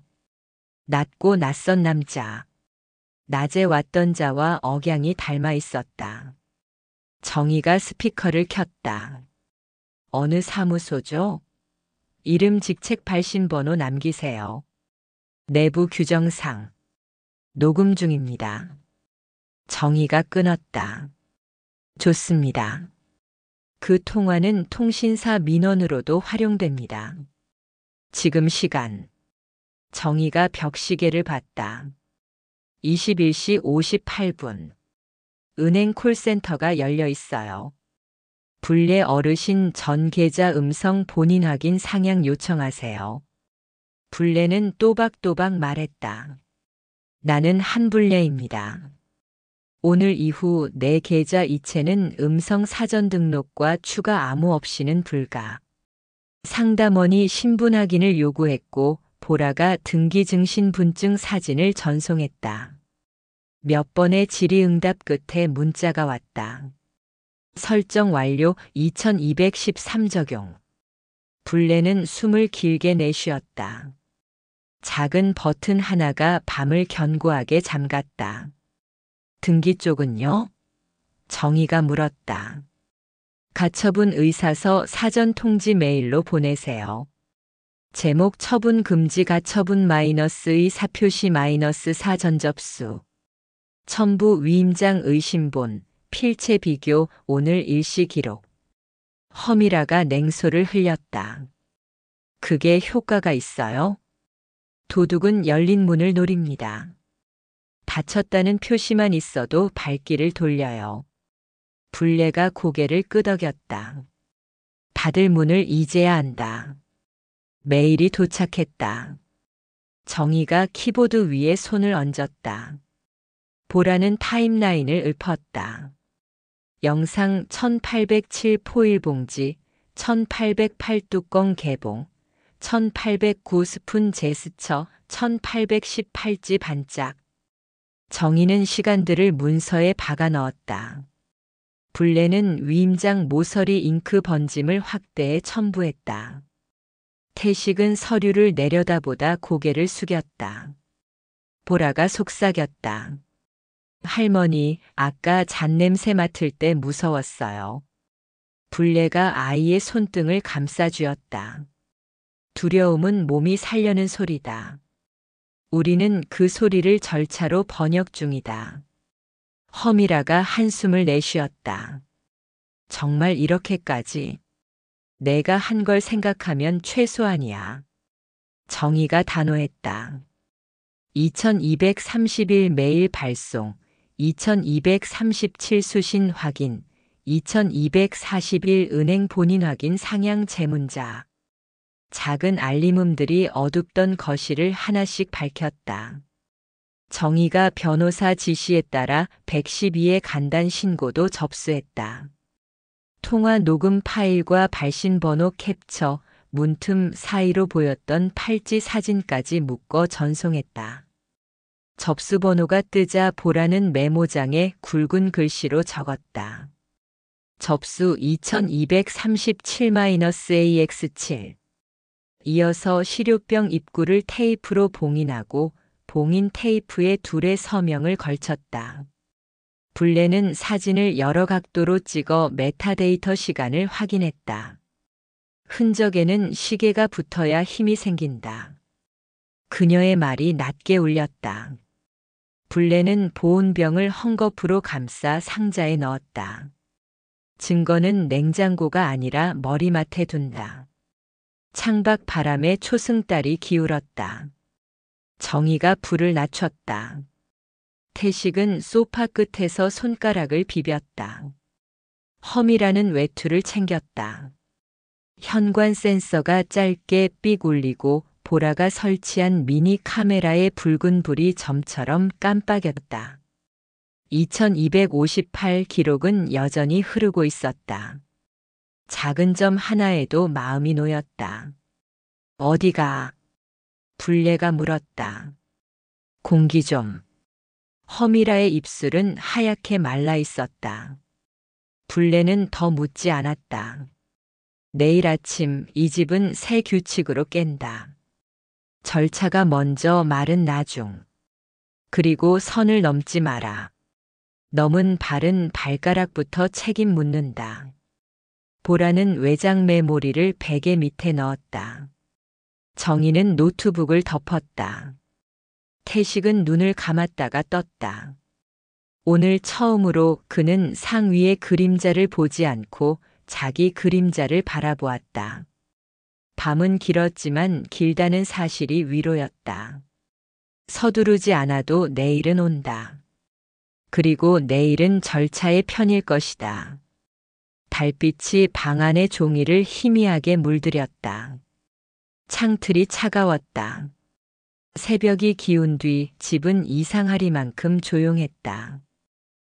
낮고 낯선 남자. 낮에 왔던 자와 억양이 닮아 있었다. 정희가 스피커를 켰다. 어느 사무소죠? 이름 직책 발신번호 남기세요. 내부 규정상. 녹음 중입니다. 정희가 끊었다. 좋습니다. 그 통화는 통신사 민원으로도 활용됩니다. 지금 시간. 정희가 벽시계를 봤다. 21시 58분. 은행 콜센터가 열려 있어요. 불례 어르신 전 계좌 음성 본인 확인 상향 요청하세요. 불례는 또박또박 말했다. 나는 한불례입니다. 오늘 이후 내 계좌 이체는 음성 사전 등록과 추가 암호 없이는 불가. 상담원이 신분 확인을 요구했고 보라가 등기증신분증 사진을 전송했다. 몇 번의 질의응답 끝에 문자가 왔다. 설정 완료 2213 적용. 불례는 숨을 길게 내쉬었다. 작은 버튼 하나가 밤을 견고하게 잠갔다. 등기 쪽은요? 정희가 물었다. 가처분 의사서 사전 통지 메일로 보내세요. 제목 처분 금지 가처분 -의 사표시 -4 접수. 첨부 위임장 의심본, 필체 비교 오늘 일시 기록. 허미라가 냉소를 흘렸다. 그게 효과가 있어요? 도둑은 열린 문을 노립니다. 닫혔다는 표시만 있어도 발길을 돌려요. 불례가 고개를 끄덕였다. 닫을 문을 이제야 안다. 메일이 도착했다. 정희가 키보드 위에 손을 얹었다. 보라는 타임라인을 읊었다. 영상 1807 포일 봉지, 1808 뚜껑 개봉, 1809 스푼 제스처, 1818지 반짝. 정희는 시간들을 문서에 박아 넣었다. 불례는 위임장 모서리 잉크 번짐을 확대해 첨부했다. 태식은 서류를 내려다보다 고개를 숙였다. 보라가 속삭였다. 할머니, 아까 잔냄새 맡을 때 무서웠어요. 불례가 아이의 손등을 감싸쥐었다. 두려움은 몸이 살려는 소리다. 우리는 그 소리를 절차로 번역 중이다. 허미라가 한숨을 내쉬었다. 정말 이렇게까지. 내가 한 걸 생각하면 최소한이야. 정의가 단호했다. 2231 메일 발송, 2237 수신 확인, 2241 은행 본인 확인 상향 재문자. 작은 알림음들이 어둡던 거실을 하나씩 밝혔다. 정의가 변호사 지시에 따라 112의 간단 신고도 접수했다. 통화 녹음 파일과 발신 번호 캡처, 문틈 사이로 보였던 팔찌 사진까지 묶어 전송했다. 접수 번호가 뜨자 보라는 메모장에 굵은 글씨로 적었다. 접수 2237-AX7. 이어서 시료병 입구를 테이프로 봉인하고 봉인 테이프에 둘의 서명을 걸쳤다. 불례는 사진을 여러 각도로 찍어 메타데이터 시간을 확인했다. 흔적에는 시계가 붙어야 힘이 생긴다. 그녀의 말이 낮게 울렸다. 불례는 보온병을 헝겊으로 감싸 상자에 넣었다. 증거는 냉장고가 아니라 머리맡에 둔다. 창밖 바람에 초승달이 기울었다. 정의가 불을 낮췄다. 태식은 소파 끝에서 손가락을 비볐다. 험이라는 외투를 챙겼다. 현관 센서가 짧게 삑 울리고 보라가 설치한 미니 카메라의 붉은 불이 점처럼 깜빡였다. 2258 기록은 여전히 흐르고 있었다. 작은 점 하나에도 마음이 놓였다. 어디가? 불례가 물었다. 공기 좀. 허미라의 입술은 하얗게 말라 있었다. 불례는 더 묻지 않았다. 내일 아침 이 집은 새 규칙으로 깬다. 절차가 먼저, 말은 나중. 그리고 선을 넘지 마라. 넘은 발은 발가락부터 책임 묻는다. 보라는 외장 메모리를 베개 밑에 넣었다. 정의는 노트북을 덮었다. 태식은 눈을 감았다가 떴다. 오늘 처음으로 그는 상위의 그림자를 보지 않고 자기 그림자를 바라보았다. 밤은 길었지만 길다는 사실이 위로였다. 서두르지 않아도 내일은 온다. 그리고 내일은 절차의 편일 것이다. 달빛이 방 안의 종이를 희미하게 물들였다. 창틀이 차가웠다. 새벽이 기운 뒤 집은 이상하리만큼 조용했다.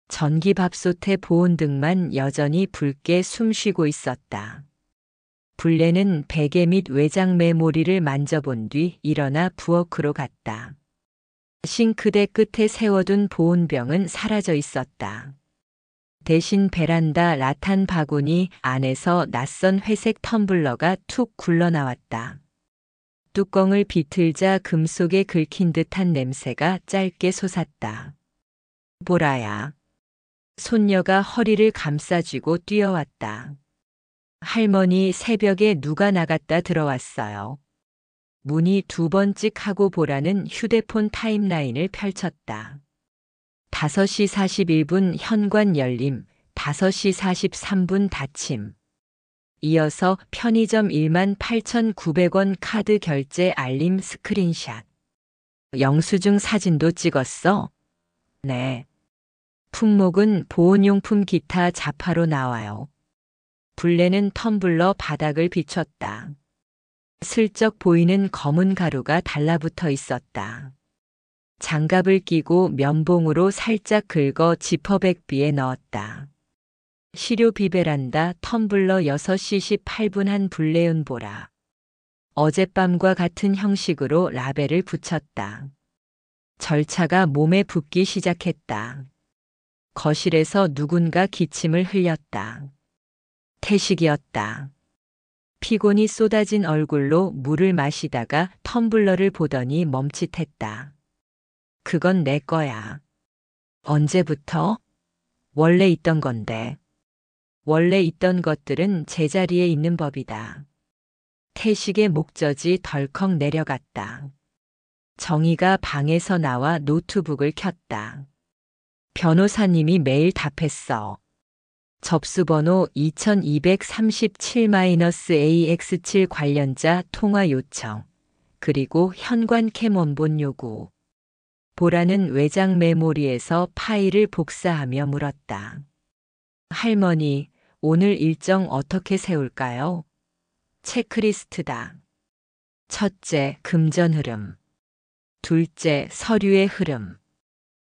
전기밥솥의 보온등만 여전히 붉게 숨쉬고 있었다. 불례는 베개 및 외장 메모리를 만져본 뒤 일어나 부엌으로 갔다. 싱크대 끝에 세워둔 보온병은 사라져 있었다. 대신 베란다 라탄 바구니 안에서 낯선 회색 텀블러가 툭 굴러나왔다. 뚜껑을 비틀자 금속에 긁힌 듯한 냄새가 짧게 솟았다. 보라야. 손녀가 허리를 감싸쥐고 뛰어왔다. 할머니, 새벽에 누가 나갔다 들어왔어요. 문이 두 번 찍 하고 보라는 휴대폰 타임라인을 펼쳤다. 5시 41분 현관 열림, 5시 43분 닫힘. 이어서 편의점 18,900원 카드 결제 알림 스크린샷. 영수증 사진도 찍었어? 네. 품목은 보온용품 기타 자파로 나와요. 불례는 텀블러 바닥을 비췄다. 슬쩍 보이는 검은 가루가 달라붙어 있었다. 장갑을 끼고 면봉으로 살짝 긁어 지퍼백비에 넣었다. 시료 비베란다 텀블러 6시 18분 한 불레은 보라. 어젯밤과 같은 형식으로 라벨을 붙였다. 절차가 몸에 붙기 시작했다. 거실에서 누군가 기침을 흘렸다. 태식이었다. 피곤이 쏟아진 얼굴로 물을 마시다가 텀블러를 보더니 멈칫했다. 그건 내 거야. 언제부터? 원래 있던 건데. 원래 있던 것들은 제자리에 있는 법이다. 태식의 목젖이 덜컥 내려갔다. 정희가 방에서 나와 노트북을 켰다. 변호사님이 메일 답했어. 접수번호 2237-AX7 관련자 통화 요청, 그리고 현관 캠 원본 요구. 보라는 외장 메모리에서 파일을 복사하며 물었다. 할머니, 오늘 일정 어떻게 세울까요? 체크리스트다. 첫째, 금전 흐름. 둘째, 서류의 흐름.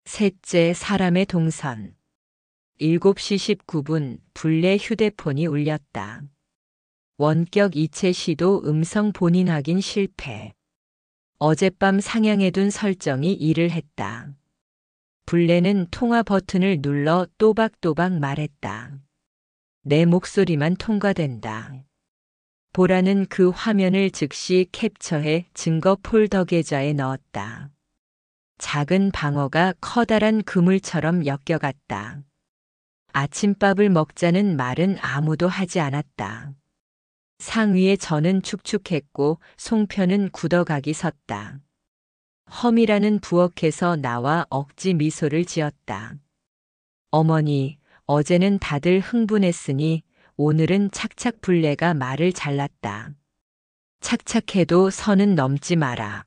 셋째, 사람의 동선. 7시 19분 불내 휴대폰이 울렸다. 원격 이체 시도 음성 본인 확인 실패. 어젯밤 상향해둔 설정이 일을 했다. 불내는 통화 버튼을 눌러 또박또박 말했다. 내 목소리만 통과된다. 보라는 그 화면을 즉시 캡처해 증거 폴더 계좌에 넣었다. 작은 방어가 커다란 그물처럼 엮여갔다. 아침밥을 먹자는 말은 아무도 하지 않았다. 상위에 저는 축축했고 송편은 굳어가기 섰다. 험이라는 부엌에서 나와 억지 미소를 지었다. 어머니, 어제는 다들 흥분했으니 오늘은 착착 불내가 말을 잘랐다. 착착해도 선은 넘지 마라.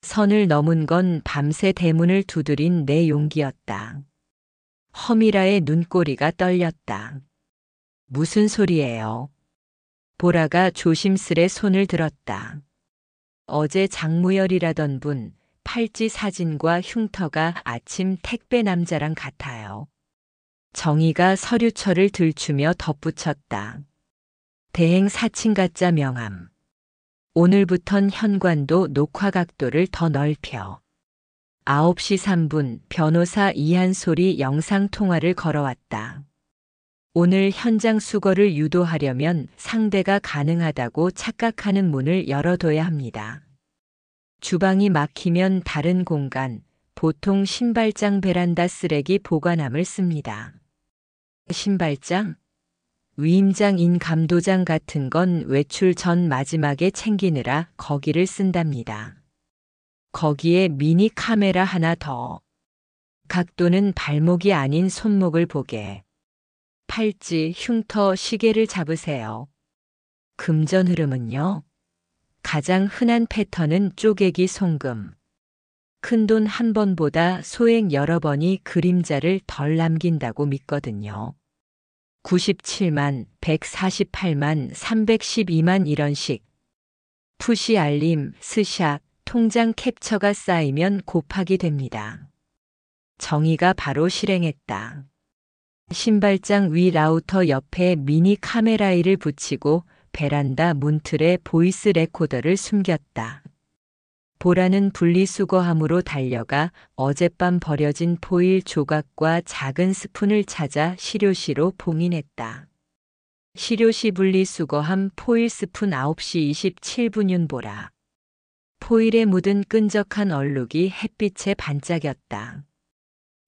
선을 넘은 건 밤새 대문을 두드린 내 용기였다. 허미라의 눈꼬리가 떨렸다. 무슨 소리예요? 보라가 조심스레 손을 들었다. 어제 장무열이라던 분, 팔찌 사진과 흉터가 아침 택배 남자랑 같아요. 정희가 서류철을 들추며 덧붙였다. 대행 사칭 가짜 명함. 오늘부턴 현관도 녹화 각도를 더 넓혀. 9시 3분 변호사 이한솔이 영상통화를 걸어왔다. 오늘 현장 수거를 유도하려면 상대가 가능하다고 착각하는 문을 열어둬야 합니다. 주방이 막히면 다른 공간, 보통 신발장 베란다 쓰레기 보관함을 씁니다. 신발장? 위임장 감도장 같은 건 외출 전 마지막에 챙기느라 거기를 쓴답니다. 거기에 미니 카메라 하나 더. 각도는 발목이 아닌 손목을 보게. 팔찌, 흉터, 시계를 잡으세요. 금전 흐름은요? 가장 흔한 패턴은 쪼개기 송금. 큰돈 한 번보다 소액 여러 번이 그림자를 덜 남긴다고 믿거든요. 97만, 148만, 312만 이런 식. 푸시 알림, 스샷, 통장 캡처가 쌓이면 곱하기 됩니다. 정희가 바로 실행했다. 신발장 위 라우터 옆에 미니 카메라이를 붙이고 베란다 문틀에 보이스 레코더를 숨겼다. 보라는 분리수거함으로 달려가 어젯밤 버려진 포일 조각과 작은 스푼을 찾아 시료시로 봉인했다. 시료시 분리수거함 포일 스푼 9시 27분윤 보라. 포일에 묻은 끈적한 얼룩이 햇빛에 반짝였다.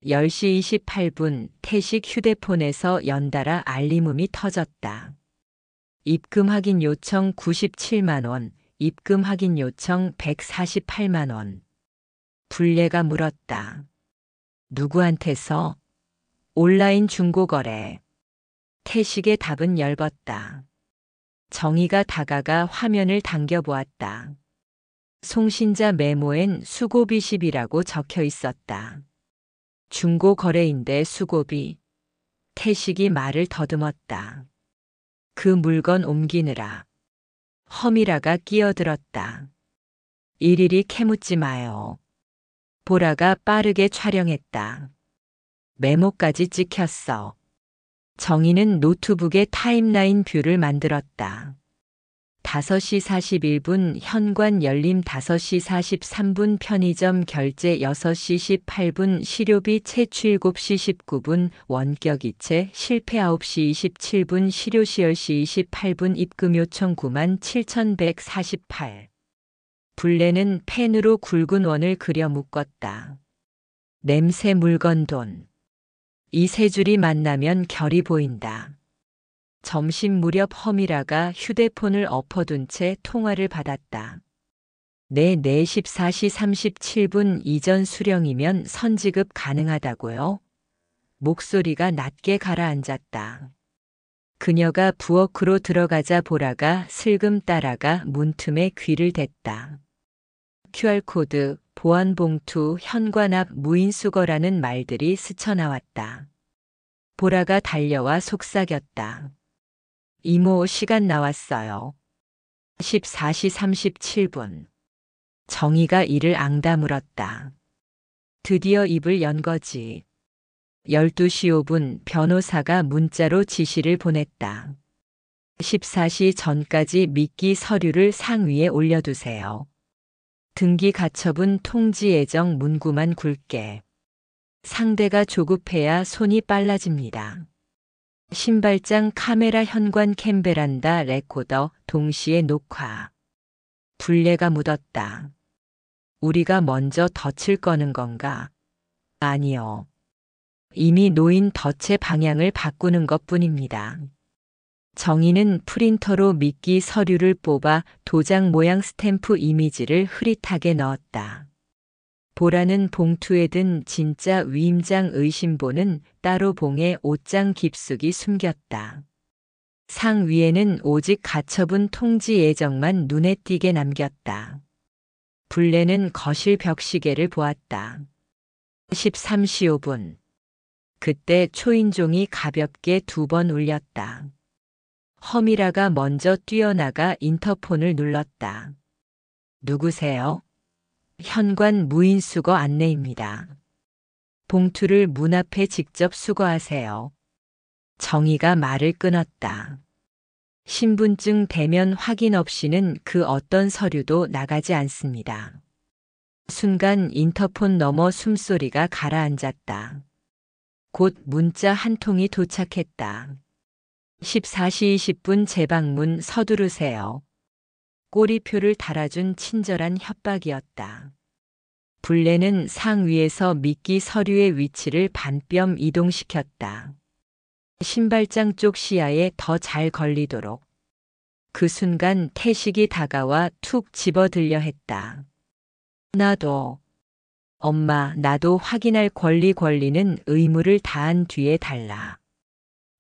10시 28분 태식 휴대폰에서 연달아 알림음이 터졌다. 입금 확인 요청 97만 원, 입금 확인 요청 148만 원. 불례가 물었다. 누구한테서? 온라인 중고거래. 태식의 답은 엷었다. 정희가 다가가 화면을 당겨보았다. 송신자 메모엔 수고비십이라고 적혀 있었다. 중고거래인데 수고비. 태식이 말을 더듬었다. 그 물건 옮기느라. 허미라가 끼어들었다. 일일이 캐묻지 마요. 보라가 빠르게 촬영했다. 메모까지 찍혔어. 정희는 노트북에 타임라인 뷰를 만들었다. 5시 41분 현관 열림 5시 43분 편의점 결제 6시 18분 시료비 채취 7시 19분 원격 이체 실패 9시 27분 시료시 10시 28분 입금 요청 97,148. 불례는 펜으로 굵은 원을 그려 묶었다. 냄새 물건 돈. 이 세 줄이 만나면 결이 보인다. 점심 무렵 허미라가 휴대폰을 엎어둔 채 통화를 받았다. 네, 14시 37분 이전 수령이면 선지급 가능하다고요? 목소리가 낮게 가라앉았다. 그녀가 부엌으로 들어가자 보라가 슬금 따라가 문틈에 귀를 댔다. QR코드, 보안봉투, 현관 앞 무인수거라는 말들이 스쳐나왔다. 보라가 달려와 속삭였다. 이모, 시간 나왔어요. 14시 37분. 정희가 이를 앙다물었다. 드디어 입을 연 거지. 12시 5분 변호사가 문자로 지시를 보냈다. 14시 전까지 미끼 서류를 상위에 올려두세요. 등기 가처분 통지 예정 문구만 굵게. 상대가 조급해야 손이 빨라집니다. 신발장, 카메라, 현관 캠, 베란다, 레코더, 동시에 녹화. 불례가 묻었다. 우리가 먼저 덫을 꺼는 건가? 아니요. 이미 놓인 덫의 방향을 바꾸는 것뿐입니다. 정희는 프린터로 미끼 서류를 뽑아 도장 모양 스탬프 이미지를 흐릿하게 넣었다. 보라는 봉투에 든 진짜 위임장 의심본은 따로 봉에 옷장 깊숙이 숨겼다. 상 위에는 오직 가처분 통지 예정만 눈에 띄게 남겼다. 불례는 거실 벽시계를 보았다. 13시 5분. 그때 초인종이 가볍게 2번 울렸다. 허미라가 먼저 뛰어나가 인터폰을 눌렀다. 누구세요? 현관 무인수거 안내입니다. 봉투를 문 앞에 직접 수거하세요. 정희가 말을 끊었다. 신분증 대면 확인 없이는 그 어떤 서류도 나가지 않습니다. 순간 인터폰 너머 숨소리가 가라앉았다. 곧 문자 한 통이 도착했다. 14시 20분 재방문 서두르세요. 꼬리표를 달아준 친절한 협박이었다. 불례는 상 위에서 미끼 서류의 위치를 반뼘 이동시켰다. 신발장 쪽 시야에 더 잘 걸리도록. 그 순간 태식이 다가와 툭 집어들려 했다. 나도. 엄마, 나도 확인할 권리는 의무를 다한 뒤에 달라.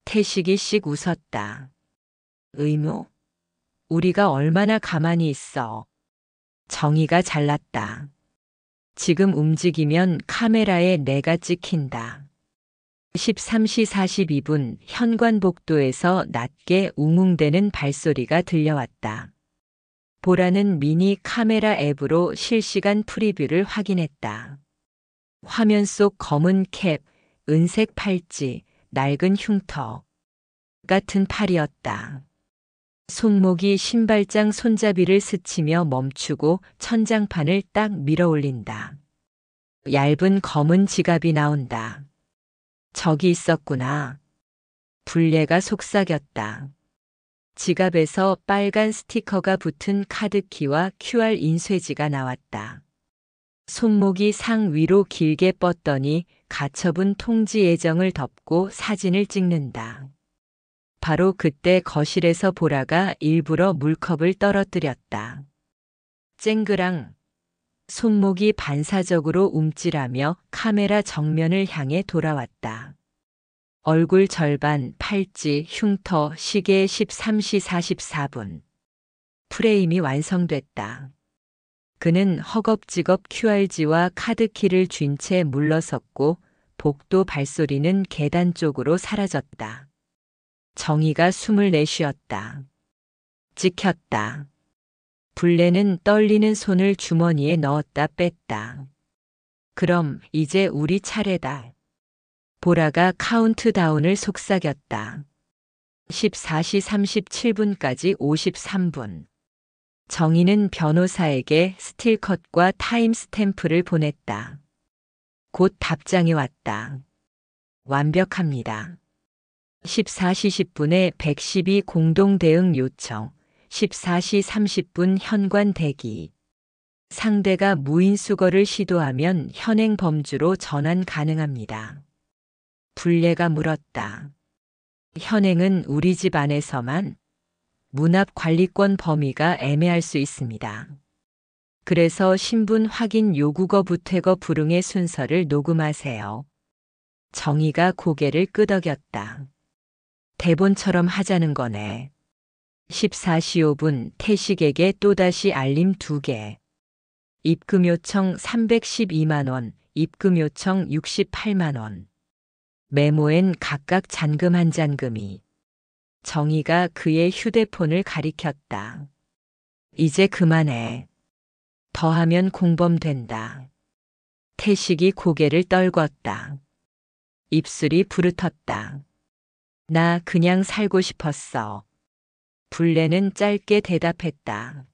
태식이 씩 웃었다. 의무? 우리가 얼마나 가만히 있어. 정희가 잘났다. 지금 움직이면 카메라에 내가 찍힌다. 13시 42분 현관 복도에서 낮게 웅웅대는 발소리가 들려왔다. 보라는 미니 카메라 앱으로 실시간 프리뷰를 확인했다. 화면 속 검은 캡, 은색 팔찌, 낡은 흉터 같은 팔이었다. 손목이 신발장 손잡이를 스치며 멈추고 천장판을 딱 밀어 올린다. 얇은 검은 지갑이 나온다. 저기 있었구나. 불례가 속삭였다. 지갑에서 빨간 스티커가 붙은 카드키와 QR 인쇄지가 나왔다. 손목이 상 위로 길게 뻗더니 가처분 통지 예정을 덮고 사진을 찍는다. 바로 그때 거실에서 보라가 일부러 물컵을 떨어뜨렸다. 쨍그랑. 손목이 반사적으로 움찔하며 카메라 정면을 향해 돌아왔다. 얼굴 절반, 팔찌, 흉터, 시계 13시 44분. 프레임이 완성됐다. 그는 허겁지겁 QR지와 카드키를 쥔 채 물러섰고 복도 발소리는 계단 쪽으로 사라졌다. 정희가 숨을 내쉬었다. 찍혔다. 불례는 떨리는 손을 주머니에 넣었다 뺐다. 그럼 이제 우리 차례다. 보라가 카운트다운을 속삭였다. 14시 37분까지 53분. 정희는 변호사에게 스틸컷과 타임스탬프를 보냈다. 곧 답장이 왔다. 완벽합니다. 14시 10분에 112 공동대응 요청, 14시 30분 현관 대기. 상대가 무인수거를 시도하면 현행 범주로 전환 가능합니다. 불례가 물었다. 현행은 우리 집 안에서만, 문 앞 관리권 범위가 애매할 수 있습니다. 그래서 신분 확인 요구거 부퇴거 불응의 순서를 녹음하세요. 정희가 고개를 끄덕였다. 대본처럼 하자는 거네. 14시 5분 태식에게 또다시 알림 2개. 입금 요청 312만 원, 입금 요청 68만 원. 메모엔 각각 잔금 한 잔금이. 정희가 그의 휴대폰을 가리켰다. 이제 그만해. 더하면 공범된다. 태식이 고개를 떨궜다. 입술이 부르텄다. 나 그냥 살고 싶었어. 불례는 짧게 대답했다.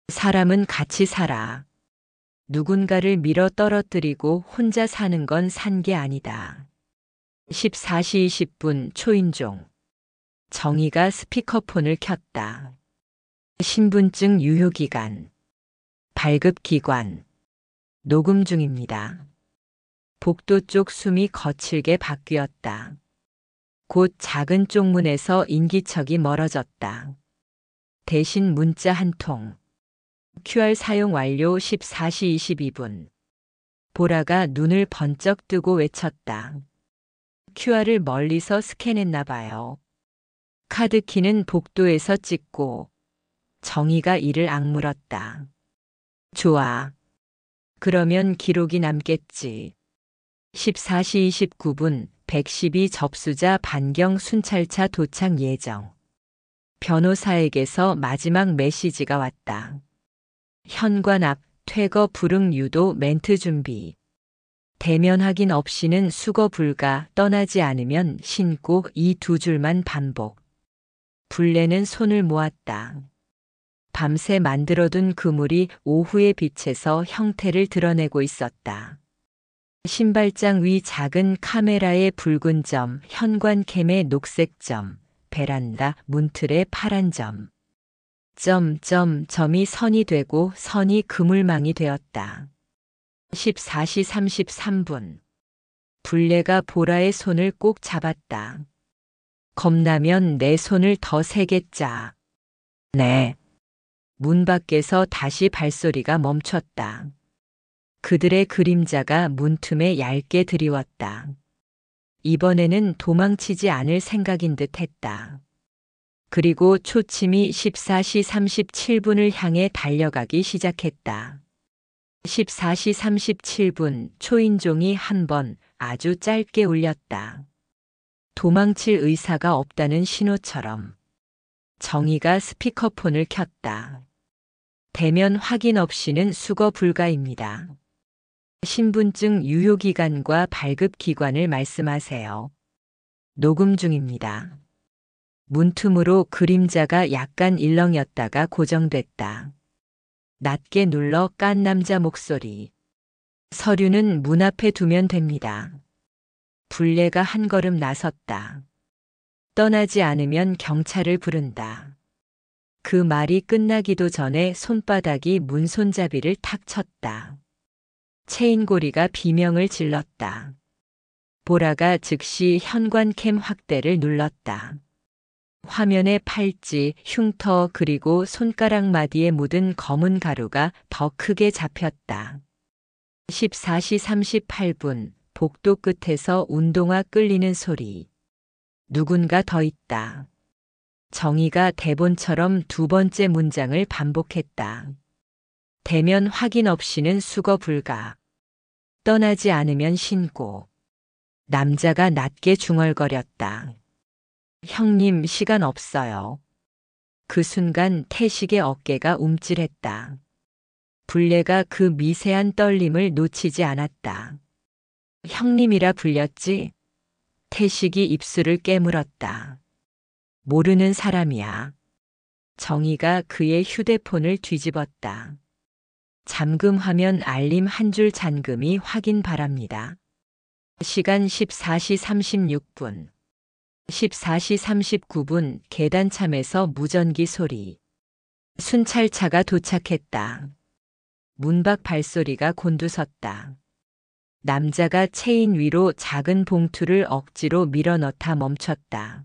사람은 같이 살아. 누군가를 밀어 떨어뜨리고 혼자 사는 건 산 게 아니다. 14시 20분 초인종. 정희가 스피커폰을 켰다. 신분증 유효기간. 발급기관. 녹음 중입니다. 복도 쪽 숨이 거칠게 바뀌었다. 곧 작은 쪽문에서 인기척이 멀어졌다. 대신 문자 한 통. QR 사용 완료 14시 22분. 보라가 눈을 번쩍 뜨고 외쳤다. QR을 멀리서 스캔했나 봐요. 카드키는 복도에서 찍고 정희가 이를 악물었다. 좋아. 그러면 기록이 남겠지. 14시 29분 112 접수자 반경 순찰차 도착 예정. 변호사에게서 마지막 메시지가 왔다. 현관 앞 퇴거 불응 유도 멘트 준비. 대면 확인 없이는 수거 불가, 떠나지 않으면 신고 이 두 줄만 반복. 불례는 손을 모았다. 밤새 만들어둔 그물이 오후의 빛에서 형태를 드러내고 있었다. 신발장 위 작은 카메라의 붉은 점, 현관캠의 녹색 점, 베란다 문틀의 파란 점. 점이 선이 되고 선이 그물망이 되었다. 14시 33분. 불례가 보라의 손을 꼭 잡았다. 겁나면 내 손을 더 세게 짜. 네. 문 밖에서 다시 발소리가 멈췄다. 그들의 그림자가 문틈에 얇게 드리웠다. 이번에는 도망치지 않을 생각인 듯 했다. 그리고 초침이 14시 37분을 향해 달려가기 시작했다. 14시 37분 초인종이 한 번 아주 짧게 울렸다. 도망칠 의사가 없다는 신호처럼. 정희가 스피커폰을 켰다. 대면 확인 없이는 수거 불가입니다. 신분증 유효기간과 발급기관을 말씀하세요. 녹음 중입니다. 문틈으로 그림자가 약간 일렁였다가 고정됐다. 낮게 눌러 깐 남자 목소리. 서류는 문 앞에 두면 됩니다. 불례가 한 걸음 나섰다. 떠나지 않으면 경찰을 부른다. 그 말이 끝나기도 전에 손바닥이 문 손잡이를 탁 쳤다. 체인고리가 비명을 질렀다. 보라가 즉시 현관캠 확대를 눌렀다. 화면에 팔찌, 흉터 그리고 손가락 마디에 묻은 검은 가루가 더 크게 잡혔다. 14시 38분 복도 끝에서 운동화 끌리는 소리. 누군가 더 있다. 정희가 대본처럼 두 번째 문장을 반복했다. 대면 확인 없이는 수거 불가. 떠나지 않으면 신고. 남자가 낮게 중얼거렸다. 형님 시간 없어요. 그 순간 태식의 어깨가 움찔했다. 불례가 그 미세한 떨림을 놓치지 않았다. 형님이라 불렸지? 태식이 입술을 깨물었다. 모르는 사람이야. 정희가 그의 휴대폰을 뒤집었다. 잠금 화면 알림 한 줄 잔금이 확인 바랍니다. 시간 14시 36분. 14시 39분 계단참에서 무전기 소리. 순찰차가 도착했다. 문 밖 발소리가 곤두섰다. 남자가 체인 위로 작은 봉투를 억지로 밀어넣다 멈췄다.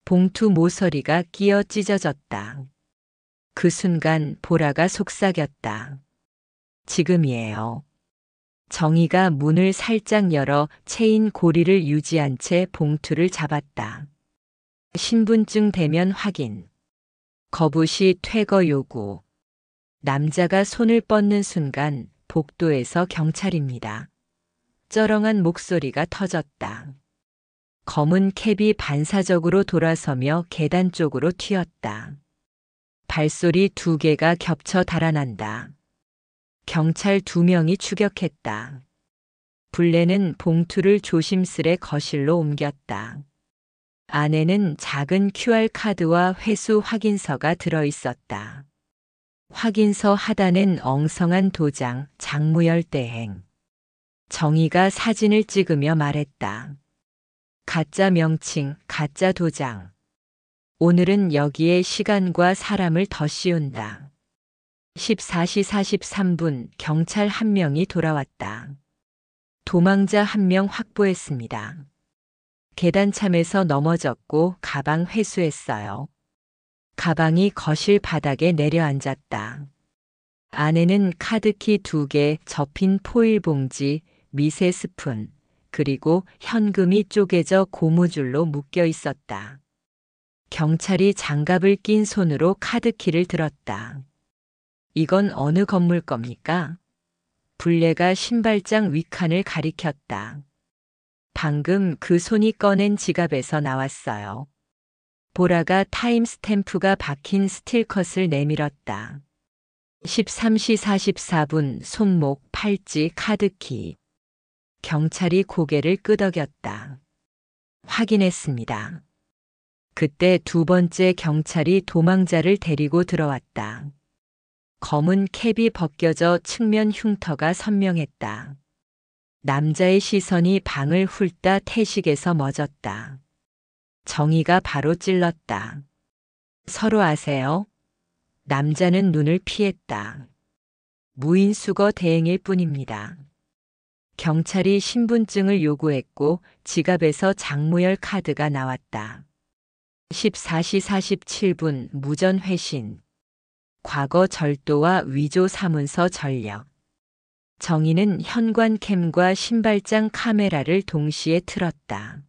봉투 모서리가 끼어 찢어졌다. 그 순간 보라가 속삭였다. 지금이에요. 정희가 문을 살짝 열어 체인 고리를 유지한 채 봉투를 잡았다. 신분증 대면 확인. 거부시 퇴거 요구. 남자가 손을 뻗는 순간 복도에서 경찰입니다. 쩌렁한 목소리가 터졌다. 검은 캡이 반사적으로 돌아서며 계단 쪽으로 튀었다. 발소리 2개가 겹쳐 달아난다. 경찰 2명이 추격했다. 불레는 봉투를 조심스레 거실로 옮겼다. 안에는 작은 QR카드와 회수 확인서가 들어있었다. 확인서 하단엔 엉성한 도장, 장무열 대행. 정희가 사진을 찍으며 말했다. 가짜 명칭, 가짜 도장. 오늘은 여기에 시간과 사람을 더 씌운다. 14시 43분 경찰 1명이 돌아왔다. 도망자 1명 확보했습니다. 계단참에서 넘어졌고 가방 회수했어요. 가방이 거실 바닥에 내려앉았다. 안에는 카드키 2개, 접힌 포일 봉지, 미세 스푼, 그리고 현금이 쪼개져 고무줄로 묶여 있었다. 경찰이 장갑을 낀 손으로 카드키를 들었다. 이건 어느 건물 겁니까? 불레가 신발장 윗칸을 가리켰다. 방금 그 손이 꺼낸 지갑에서 나왔어요. 보라가 타임스탬프가 박힌 스틸컷을 내밀었다. 13시 44분 손목, 팔찌, 카드키. 경찰이 고개를 끄덕였다. 확인했습니다. 그때 2번째 경찰이 도망자를 데리고 들어왔다. 검은 캡이 벗겨져 측면 흉터가 선명했다. 남자의 시선이 방을 훑다 태식에서 멎었다. 정희가 바로 찔렀다. 서로 아세요? 남자는 눈을 피했다. 무인수거 대행일 뿐입니다. 경찰이 신분증을 요구했고 지갑에서 장무열 카드가 나왔다. 14시 47분 무전 회신. 과거 절도와 위조 사문서 전력. 정희는 현관캠과 신발장 카메라를 동시에 틀었다.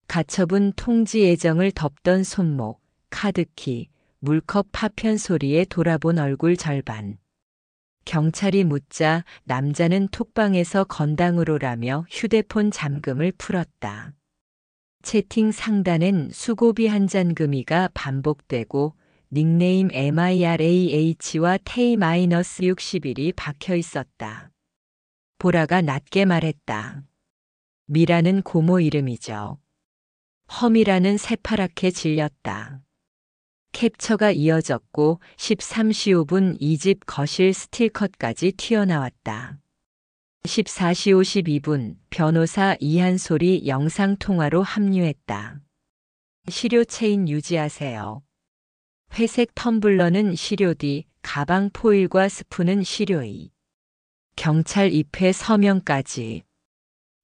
가처분 통지 예정을 덮던 손목, 카드키, 물컵 파편 소리에 돌아본 얼굴 절반. 경찰이 묻자 남자는 톡방에서 건당으로라며 휴대폰 잠금을 풀었다. 채팅 상단엔 수고비 한 잔금이가 반복되고 닉네임 MIRAH와 K-61이 박혀 있었다. 보라가 낮게 말했다. 미라는 고모 이름이죠. 험이라는 새파랗게 질렸다. 캡처가 이어졌고 13시 5분 이 집 거실 스틸컷까지 튀어나왔다. 14시 52분 변호사 이한솔이 영상통화로 합류했다. 시료 체인 유지하세요. 회색 텀블러는 시료 D, 가방 포일과 스푼은 시료 E. 경찰 입회 서명까지.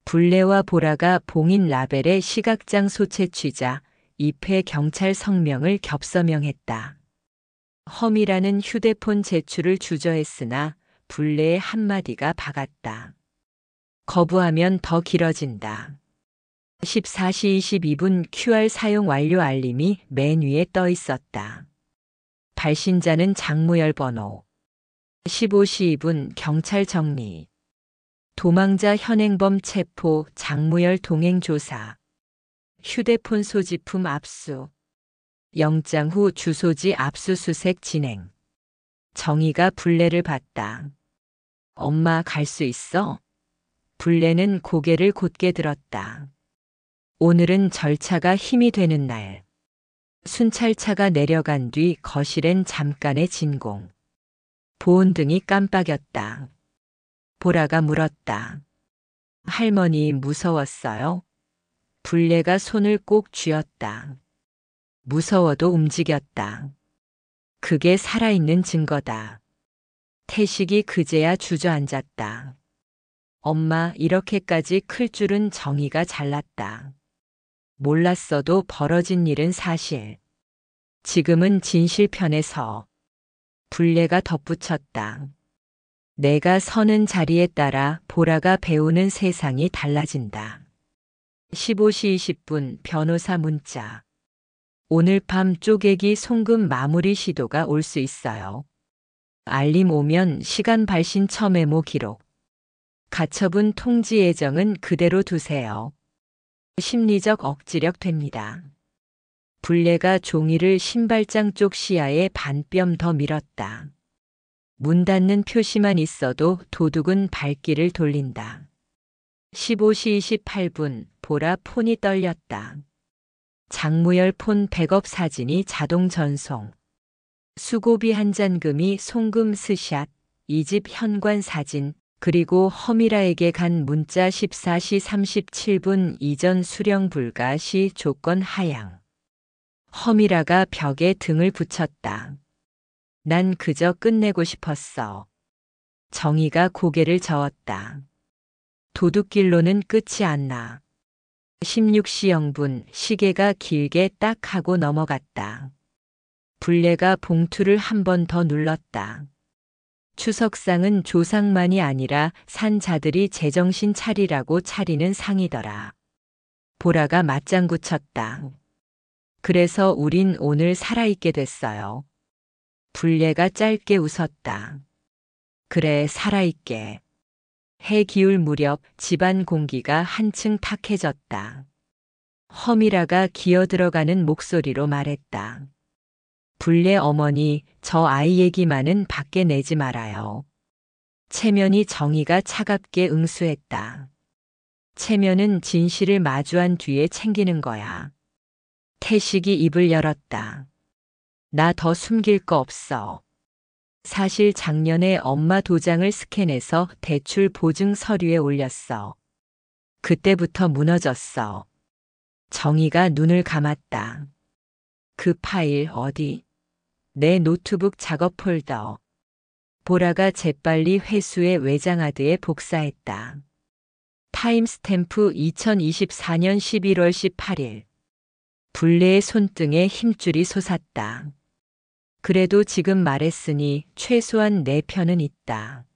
불레와 보라가 봉인 라벨에 시각장 소체 취자, 입회 경찰 성명을 겹서명했다. 험이라는 휴대폰 제출을 주저했으나 불레의 한마디가 박았다. 거부하면 더 길어진다. 14시 22분 QR 사용 완료 알림이 맨 위에 떠 있었다. 발신자는 장무열 번호. 15시 2분 경찰 정리. 도망자 현행범 체포, 장무열 동행 조사. 휴대폰 소지품 압수. 영장 후 주소지 압수수색 진행. 정희가 불레를 봤다. 엄마 갈 수 있어? 불레는 고개를 곧게 들었다. 오늘은 절차가 힘이 되는 날. 순찰차가 내려간 뒤 거실엔 잠깐의 진공. 보온등이 깜빡였다. 보라가 물었다. 할머니 무서웠어요? 불레가 손을 꼭 쥐었다. 무서워도 움직였다. 그게 살아있는 증거다. 태식이 그제야 주저앉았다. 엄마, 이렇게까지 클 줄은 정이가 잘났다. 몰랐어도 벌어진 일은 사실. 지금은 진실편에서. 불례가 덧붙였다. 내가 서는 자리에 따라 보라가 배우는 세상이 달라진다. 15시 20분 변호사 문자. 오늘 밤 쪼개기 송금 마무리 시도가 올 수 있어요. 알림 오면 시간 발신 처 메모 기록. 가처분 통지 예정은 그대로 두세요. 심리적 억지력 됩니다. 불례가 종이를 신발장 쪽 시야에 반뼘 더 밀었다. 문 닫는 표시만 있어도 도둑은 발길을 돌린다. 15시 28분 보라 폰이 떨렸다. 장무열 폰 백업 사진이 자동 전송. 수고비 한 잔금이 송금 스샷, 2집 현관 사진, 그리고 허미라에게 간 문자 14시 37분 이전 수령 불가 시 조건 하향. 허미라가 벽에 등을 붙였다. 난 그저 끝내고 싶었어. 정희가 고개를 저었다. 도둑길로는 끝이 안 나. 16시 0분 시계가 길게 딱 하고 넘어갔다. 불례가 봉투를 한 번 더 눌렀다. 추석상은 조상만이 아니라 산 자들이 제정신 차리라고 차리는 상이더라. 보라가 맞장구 쳤다. 그래서 우린 오늘 살아있게 됐어요. 불례가 짧게 웃었다. 그래, 살아있게. 해 기울 무렵 집안 공기가 한층 탁해졌다. 허미라가 기어들어가는 목소리로 말했다. 불례 어머니, 저 아이 얘기만은 밖에 내지 말아요. 체면이 정의가 차갑게 응수했다. 체면은 진실을 마주한 뒤에 챙기는 거야. 태식이 입을 열었다. 나 더 숨길 거 없어. 사실 작년에 엄마 도장을 스캔해서 대출 보증 서류에 올렸어. 그때부터 무너졌어. 정희가 눈을 감았다. 그 파일 어디? 내 노트북 작업 폴더. 보라가 재빨리 회수해 외장하드에 복사했다. 타임스탬프 2024년 11월 18일. 불례의 손등에 힘줄이 솟았다. 그래도 지금 말했으니 최소한 내 편은 있다.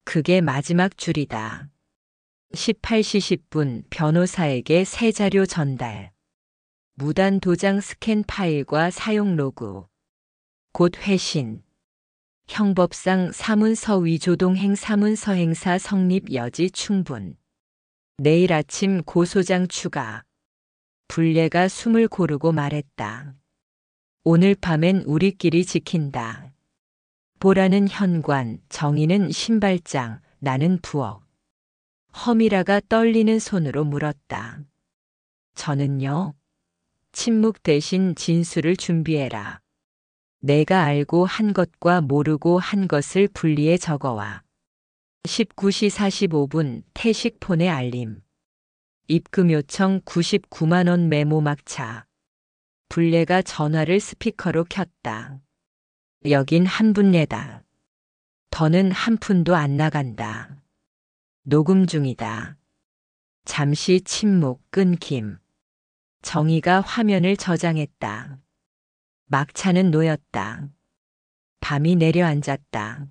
그게 마지막 줄이다. 18시 10분 변호사에게 새 자료 전달. 무단 도장 스캔 파일과 사용 로그. 곧 회신. 형법상 사문서 위조동행 사문서 행사 성립 여지 충분. 내일 아침 고소장 추가. 불례가 숨을 고르고 말했다. 오늘 밤엔 우리끼리 지킨다. 보라는 현관, 정희는 신발장, 나는 부엌. 허미라가 떨리는 손으로 물었다. 저는요? 침묵 대신 진술을 준비해라. 내가 알고 한 것과 모르고 한 것을 분리해 적어와. 19시 45분 태식 폰의 알림. 입금 요청 99만 원 메모 막차. 불례가 전화를 스피커로 켰다. 여긴 한 분례다. 더는 한 푼도 안 나간다. 녹음 중이다. 잠시 침묵 끊김. 정희가 화면을 저장했다. 막차는 놓였다. 밤이 내려앉았다.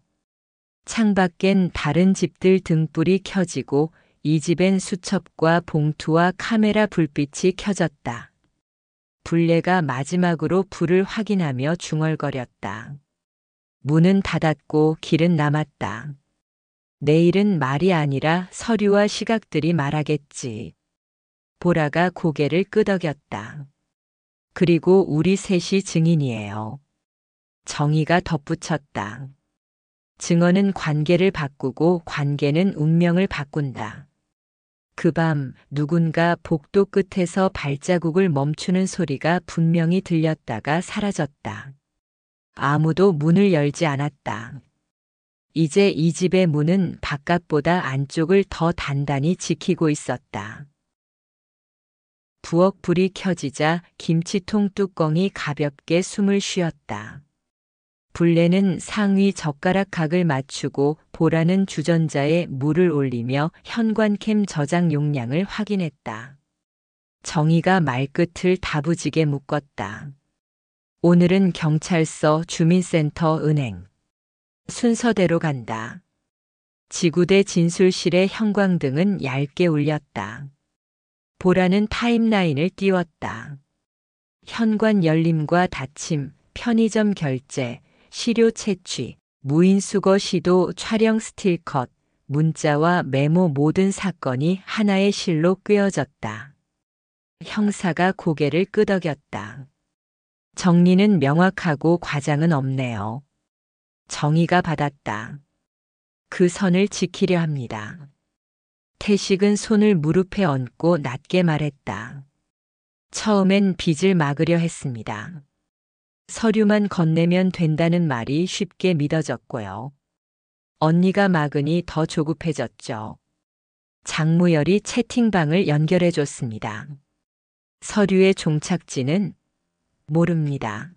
창밖엔 다른 집들 등불이 켜지고 이 집엔 수첩과 봉투와 카메라 불빛이 켜졌다. 불례가 마지막으로 불을 확인하며 중얼거렸다. 문은 닫았고 길은 남았다. 내일은 말이 아니라 서류와 시각들이 말하겠지. 보라가 고개를 끄덕였다. 그리고 우리 셋이 증인이에요. 정희가 덧붙였다. 증언은 관계를 바꾸고 관계는 운명을 바꾼다. 그 밤 누군가 복도 끝에서 발자국을 멈추는 소리가 분명히 들렸다가 사라졌다. 아무도 문을 열지 않았다. 이제 이 집의 문은 바깥보다 안쪽을 더 단단히 지키고 있었다. 부엌 불이 켜지자 김치통 뚜껑이 가볍게 숨을 쉬었다. 불레는 상위 젓가락 각을 맞추고 보라는 주전자에 물을 올리며 현관캠 저장 용량을 확인했다. 정희가 말끝을 다부지게 묶었다. 오늘은 경찰서, 주민센터, 은행. 순서대로 간다. 지구대 진술실의 형광등은 얇게 울렸다. 보라는 타임라인을 띄웠다. 현관 열림과 닫힘, 편의점 결제, 시료 채취, 무인수거 시도, 촬영 스틸컷, 문자와 메모 모든 사건이 하나의 실로 꿰어졌다. 형사가 고개를 끄덕였다. 정리는 명확하고 과장은 없네요. 정의가 받았다. 그 선을 지키려 합니다. 태식은 손을 무릎에 얹고 낮게 말했다. 처음엔 빚을 막으려 했습니다. 서류만 건네면 된다는 말이 쉽게 믿어졌고요. 언니가 막으니 더 조급해졌죠. 장무열이 채팅방을 연결해 줬습니다. 서류의 종착지는 모릅니다.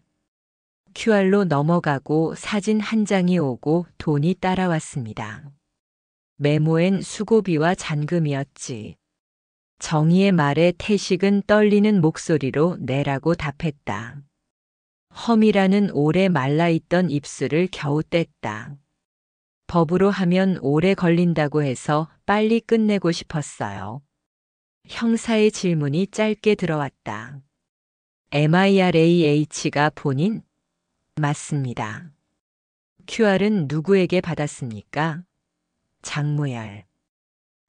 QR로 넘어가고 사진 한 장이 오고 돈이 따라왔습니다. 메모엔 수고비와 잔금이었지. 정희의 말에 태식은 떨리는 목소리로 내라고 답했다. 허미라는 오래 말라있던 입술을 겨우 뗐다. 법으로 하면 오래 걸린다고 해서 빨리 끝내고 싶었어요. 형사의 질문이 짧게 들어왔다. MIRAH가 본인? 맞습니다. QR은 누구에게 받았습니까? 장무열.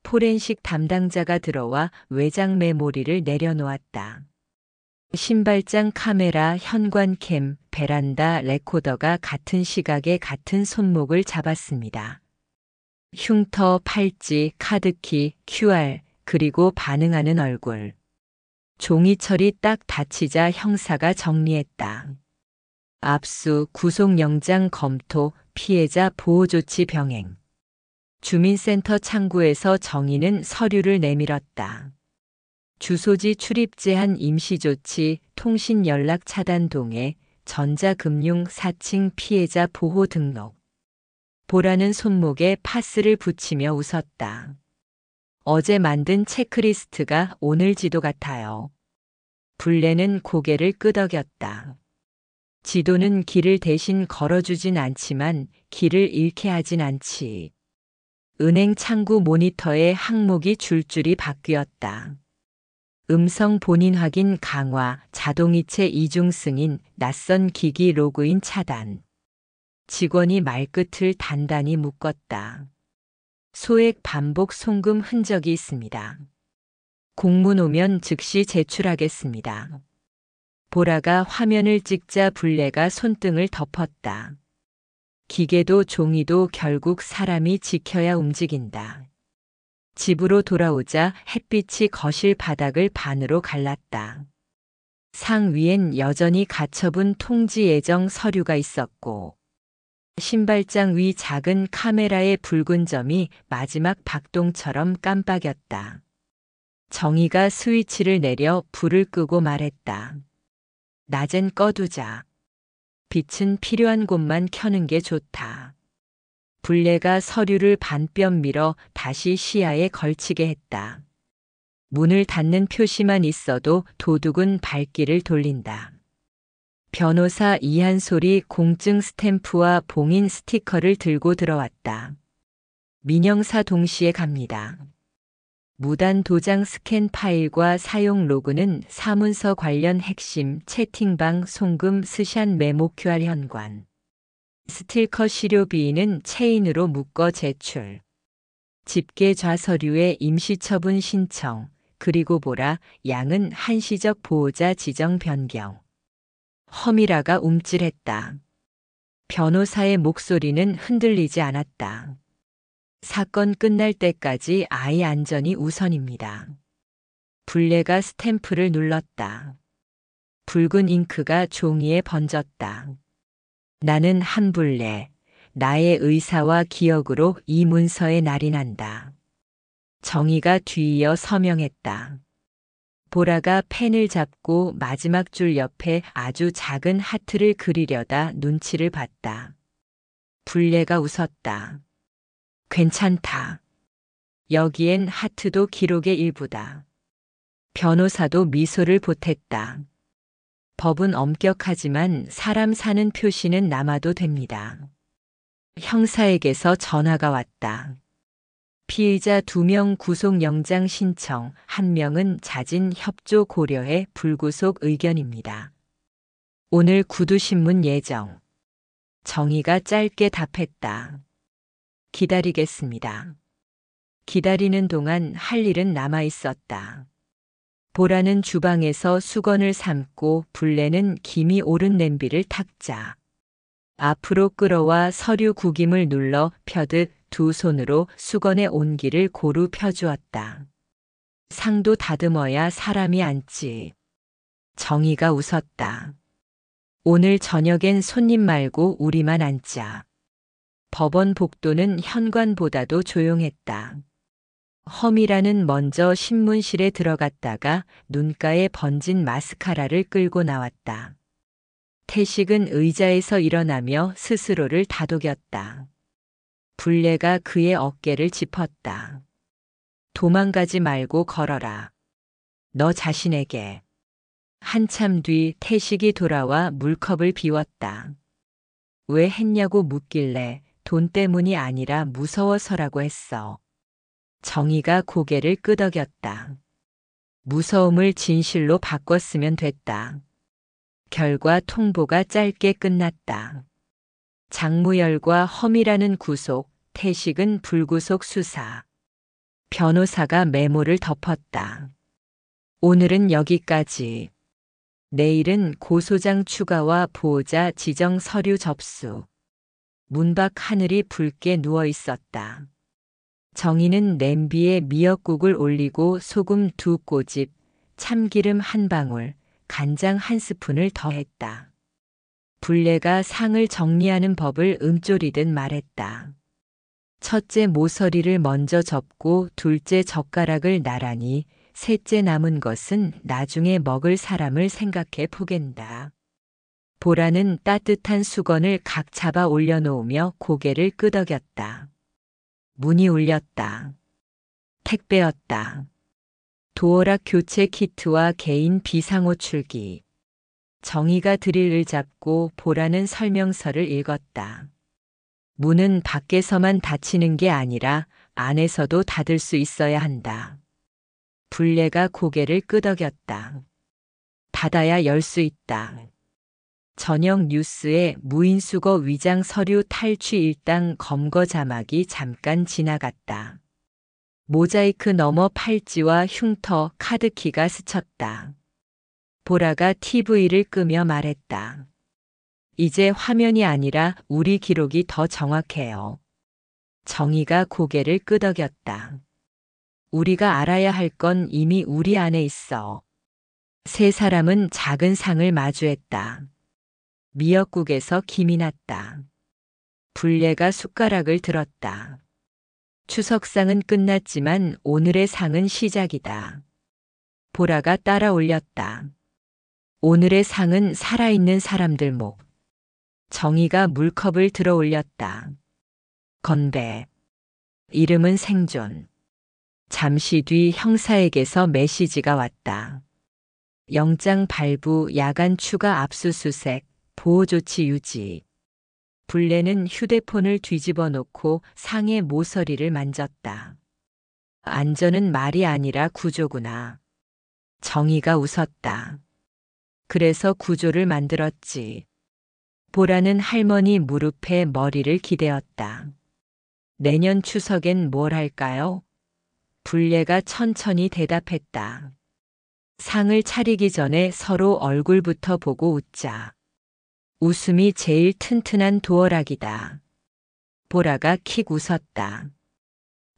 포렌식 담당자가 들어와 외장 메모리를 내려놓았다. 신발장 카메라, 현관캠, 베란다 레코더가 같은 시각에 같은 손목을 잡았습니다. 흉터, 팔찌, 카드키, QR, 그리고 반응하는 얼굴. 종이철이 딱 닫히자 형사가 정리했다. 압수, 구속영장 검토, 피해자 보호조치 병행. 주민센터 창구에서 정희는 서류를 내밀었다. 주소지 출입 제한 임시조치, 통신 연락 차단 동의, 전자금융 4층 피해자 보호 등록. 보라는 손목에 파스를 붙이며 웃었다. 어제 만든 체크리스트가 오늘 지도 같아요. 불레는 고개를 끄덕였다. 지도는 길을 대신 걸어주진 않지만 길을 잃게 하진 않지. 은행 창구 모니터에 항목이 줄줄이 바뀌었다. 음성 본인 확인 강화, 자동이체 이중 승인, 낯선 기기 로그인 차단. 직원이 말끝을 단단히 묶었다. 소액 반복 송금 흔적이 있습니다. 공문 오면 즉시 제출하겠습니다. 보라가 화면을 찍자 불레가 손등을 덮었다. 기계도 종이도 결국 사람이 지켜야 움직인다. 집으로 돌아오자 햇빛이 거실 바닥을 반으로 갈랐다. 상 위엔 여전히 가처분 통지 예정 서류가 있었고 신발장 위 작은 카메라의 붉은 점이 마지막 박동처럼 깜빡였다. 정희가 스위치를 내려 불을 끄고 말했다. 낮엔 꺼두자. 빛은 필요한 곳만 켜는 게 좋다. 불레가 서류를 반뼘 밀어 다시 시야에 걸치게 했다. 문을 닫는 표시만 있어도 도둑은 발길을 돌린다. 변호사 이한솔이 공증 스탬프와 봉인 스티커를 들고 들어왔다. 민영사 동시에 갑니다. 무단 도장 스캔 파일과 사용 로그는 사문서 관련 핵심, 채팅방, 송금, 스샷 메모 QR 현관. 스틸컷 시료비는 체인으로 묶어 제출. 집계 좌서류에 임시처분 신청, 그리고 보라, 양은 한시적 보호자 지정 변경. 허미라가 움찔했다. 변호사의 목소리는 흔들리지 않았다. 사건 끝날 때까지 아이 안전이 우선입니다. 불레가 스탬프를 눌렀다. 붉은 잉크가 종이에 번졌다. 나는 한불레, 나의 의사와 기억으로 이 문서에 날인한다. 정의가 뒤이어 서명했다. 보라가 펜을 잡고 마지막 줄 옆에 아주 작은 하트를 그리려다 눈치를 봤다. 불례가 웃었다. 괜찮다. 여기엔 하트도 기록의 일부다. 변호사도 미소를 보탰다. 법은 엄격하지만 사람 사는 표시는 남아도 됩니다. 형사에게서 전화가 왔다. 피의자 2명 구속영장 신청, 1명은 자진 협조 고려해 불구속 의견입니다. 오늘 구두신문 예정. 정희가 짧게 답했다. 기다리겠습니다. 기다리는 동안 할 일은 남아 있었다. 보라는 주방에서 수건을 삶고 불례는 김이 오른 냄비를 탁자. 앞으로 끌어와 서류 구김을 눌러 펴듯 두 손으로 수건의 온기를 고루 펴주었다. 상도 다듬어야 사람이 앉지. 정희가 웃었다. 오늘 저녁엔 손님 말고 우리만 앉자. 법원 복도는 현관보다도 조용했다. 허미라는 먼저 신문실에 들어갔다가 눈가에 번진 마스카라를 끌고 나왔다. 태식은 의자에서 일어나며 스스로를 다독였다. 불례가 그의 어깨를 짚었다. 도망가지 말고 걸어라. 너 자신에게. 한참 뒤 태식이 돌아와 물컵을 비웠다. 왜 했냐고 묻길래 돈 때문이 아니라 무서워서라고 했어. 정희가 고개를 끄덕였다. 무서움을 진실로 바꿨으면 됐다. 결과 통보가 짧게 끝났다. 장무열과 허미라는 구속, 태식은 불구속 수사. 변호사가 메모를 덮었다. 오늘은 여기까지. 내일은 고소장 추가와 보호자 지정 서류 접수. 문 밖 하늘이 붉게 누워 있었다. 정희는 냄비에 미역국을 올리고 소금 2꼬집, 참기름 1방울, 간장 1스푼을 더했다. 불례가 상을 정리하는 법을 음조리듯 말했다. 첫째 모서리를 먼저 접고 둘째 젓가락을 나란히, 셋째 남은 것은 나중에 먹을 사람을 생각해 포갠다. 보라는 따뜻한 수건을 각 잡아 올려놓으며 고개를 끄덕였다. 문이 울렸다. 택배였다. 도어락 교체 키트와 개인 비상호출기. 정희가 드릴을 잡고 보라는 설명서를 읽었다. 문은 밖에서만 닫히는 게 아니라 안에서도 닫을 수 있어야 한다. 불례가 고개를 끄덕였다. 닫아야 열 수 있다. 저녁 뉴스에 무인수거 위장 서류 탈취 일당 검거 자막이 잠깐 지나갔다. 모자이크 너머 팔찌와 흉터, 카드키가 스쳤다. 보라가 TV를 끄며 말했다. 이제 화면이 아니라 우리 기록이 더 정확해요. 정희가 고개를 끄덕였다. 우리가 알아야 할 건 이미 우리 안에 있어. 세 사람은 작은 상을 마주했다. 미역국에서 김이 났다. 불례가 숟가락을 들었다. 추석상은 끝났지만 오늘의 상은 시작이다. 보라가 따라 올렸다. 오늘의 상은 살아있는 사람들 목. 정희가 물컵을 들어 올렸다. 건배. 이름은 생존. 잠시 뒤 형사에게서 메시지가 왔다. 영장 발부, 야간 추가 압수수색, 보호조치 유지. 불례는 휴대폰을 뒤집어 놓고 상의 모서리를 만졌다. 안전은 말이 아니라 구조구나. 정희가 웃었다. 그래서 구조를 만들었지. 보라는 할머니 무릎에 머리를 기대었다. 내년 추석엔 뭘 할까요? 불례가 천천히 대답했다. 상을 차리기 전에 서로 얼굴부터 보고 웃자. 웃음이 제일 튼튼한 도어락이다. 보라가 킥 웃었다.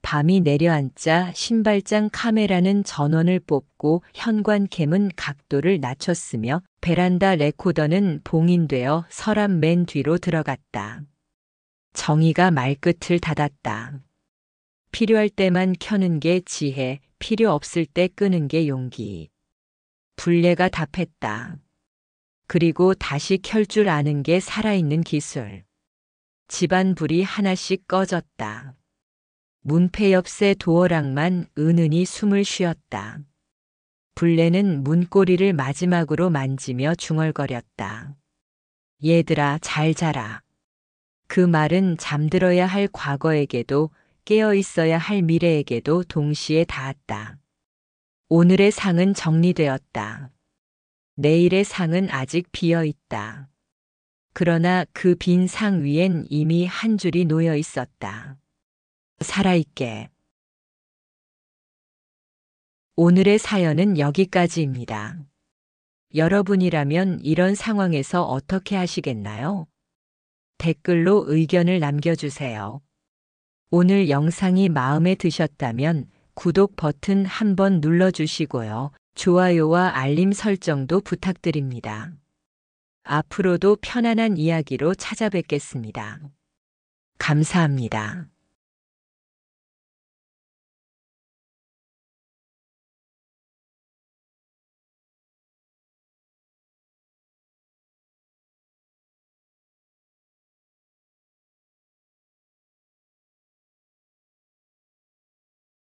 밤이 내려앉자 신발장 카메라는 전원을 뽑고 현관캠은 각도를 낮췄으며 베란다 레코더는 봉인되어 서랍 맨 뒤로 들어갔다. 정희가 말끝을 닫았다. 필요할 때만 켜는 게 지혜, 필요 없을 때 끄는 게 용기. 불례가 답했다. 그리고 다시 켤 줄 아는 게 살아있는 기술. 집안 불이 하나씩 꺼졌다. 문패 옆새 도어락만 은은히 숨을 쉬었다. 불례는 문고리를 마지막으로 만지며 중얼거렸다. 얘들아, 잘 자라. 그 말은 잠들어야 할 과거에게도 깨어 있어야 할 미래에게도 동시에 닿았다. 오늘의 상은 정리되었다. 내일의 상은 아직 비어 있다. 그러나 그 빈 상 위엔 이미 한 줄이 놓여 있었다. 살아있게. 오늘의 사연은 여기까지입니다. 여러분이라면 이런 상황에서 어떻게 하시겠나요? 댓글로 의견을 남겨주세요. 오늘 영상이 마음에 드셨다면 구독 버튼 한번 눌러주시고요. 좋아요와 알림 설정도 부탁드립니다. 앞으로도 편안한 이야기로 찾아뵙겠습니다. 감사합니다.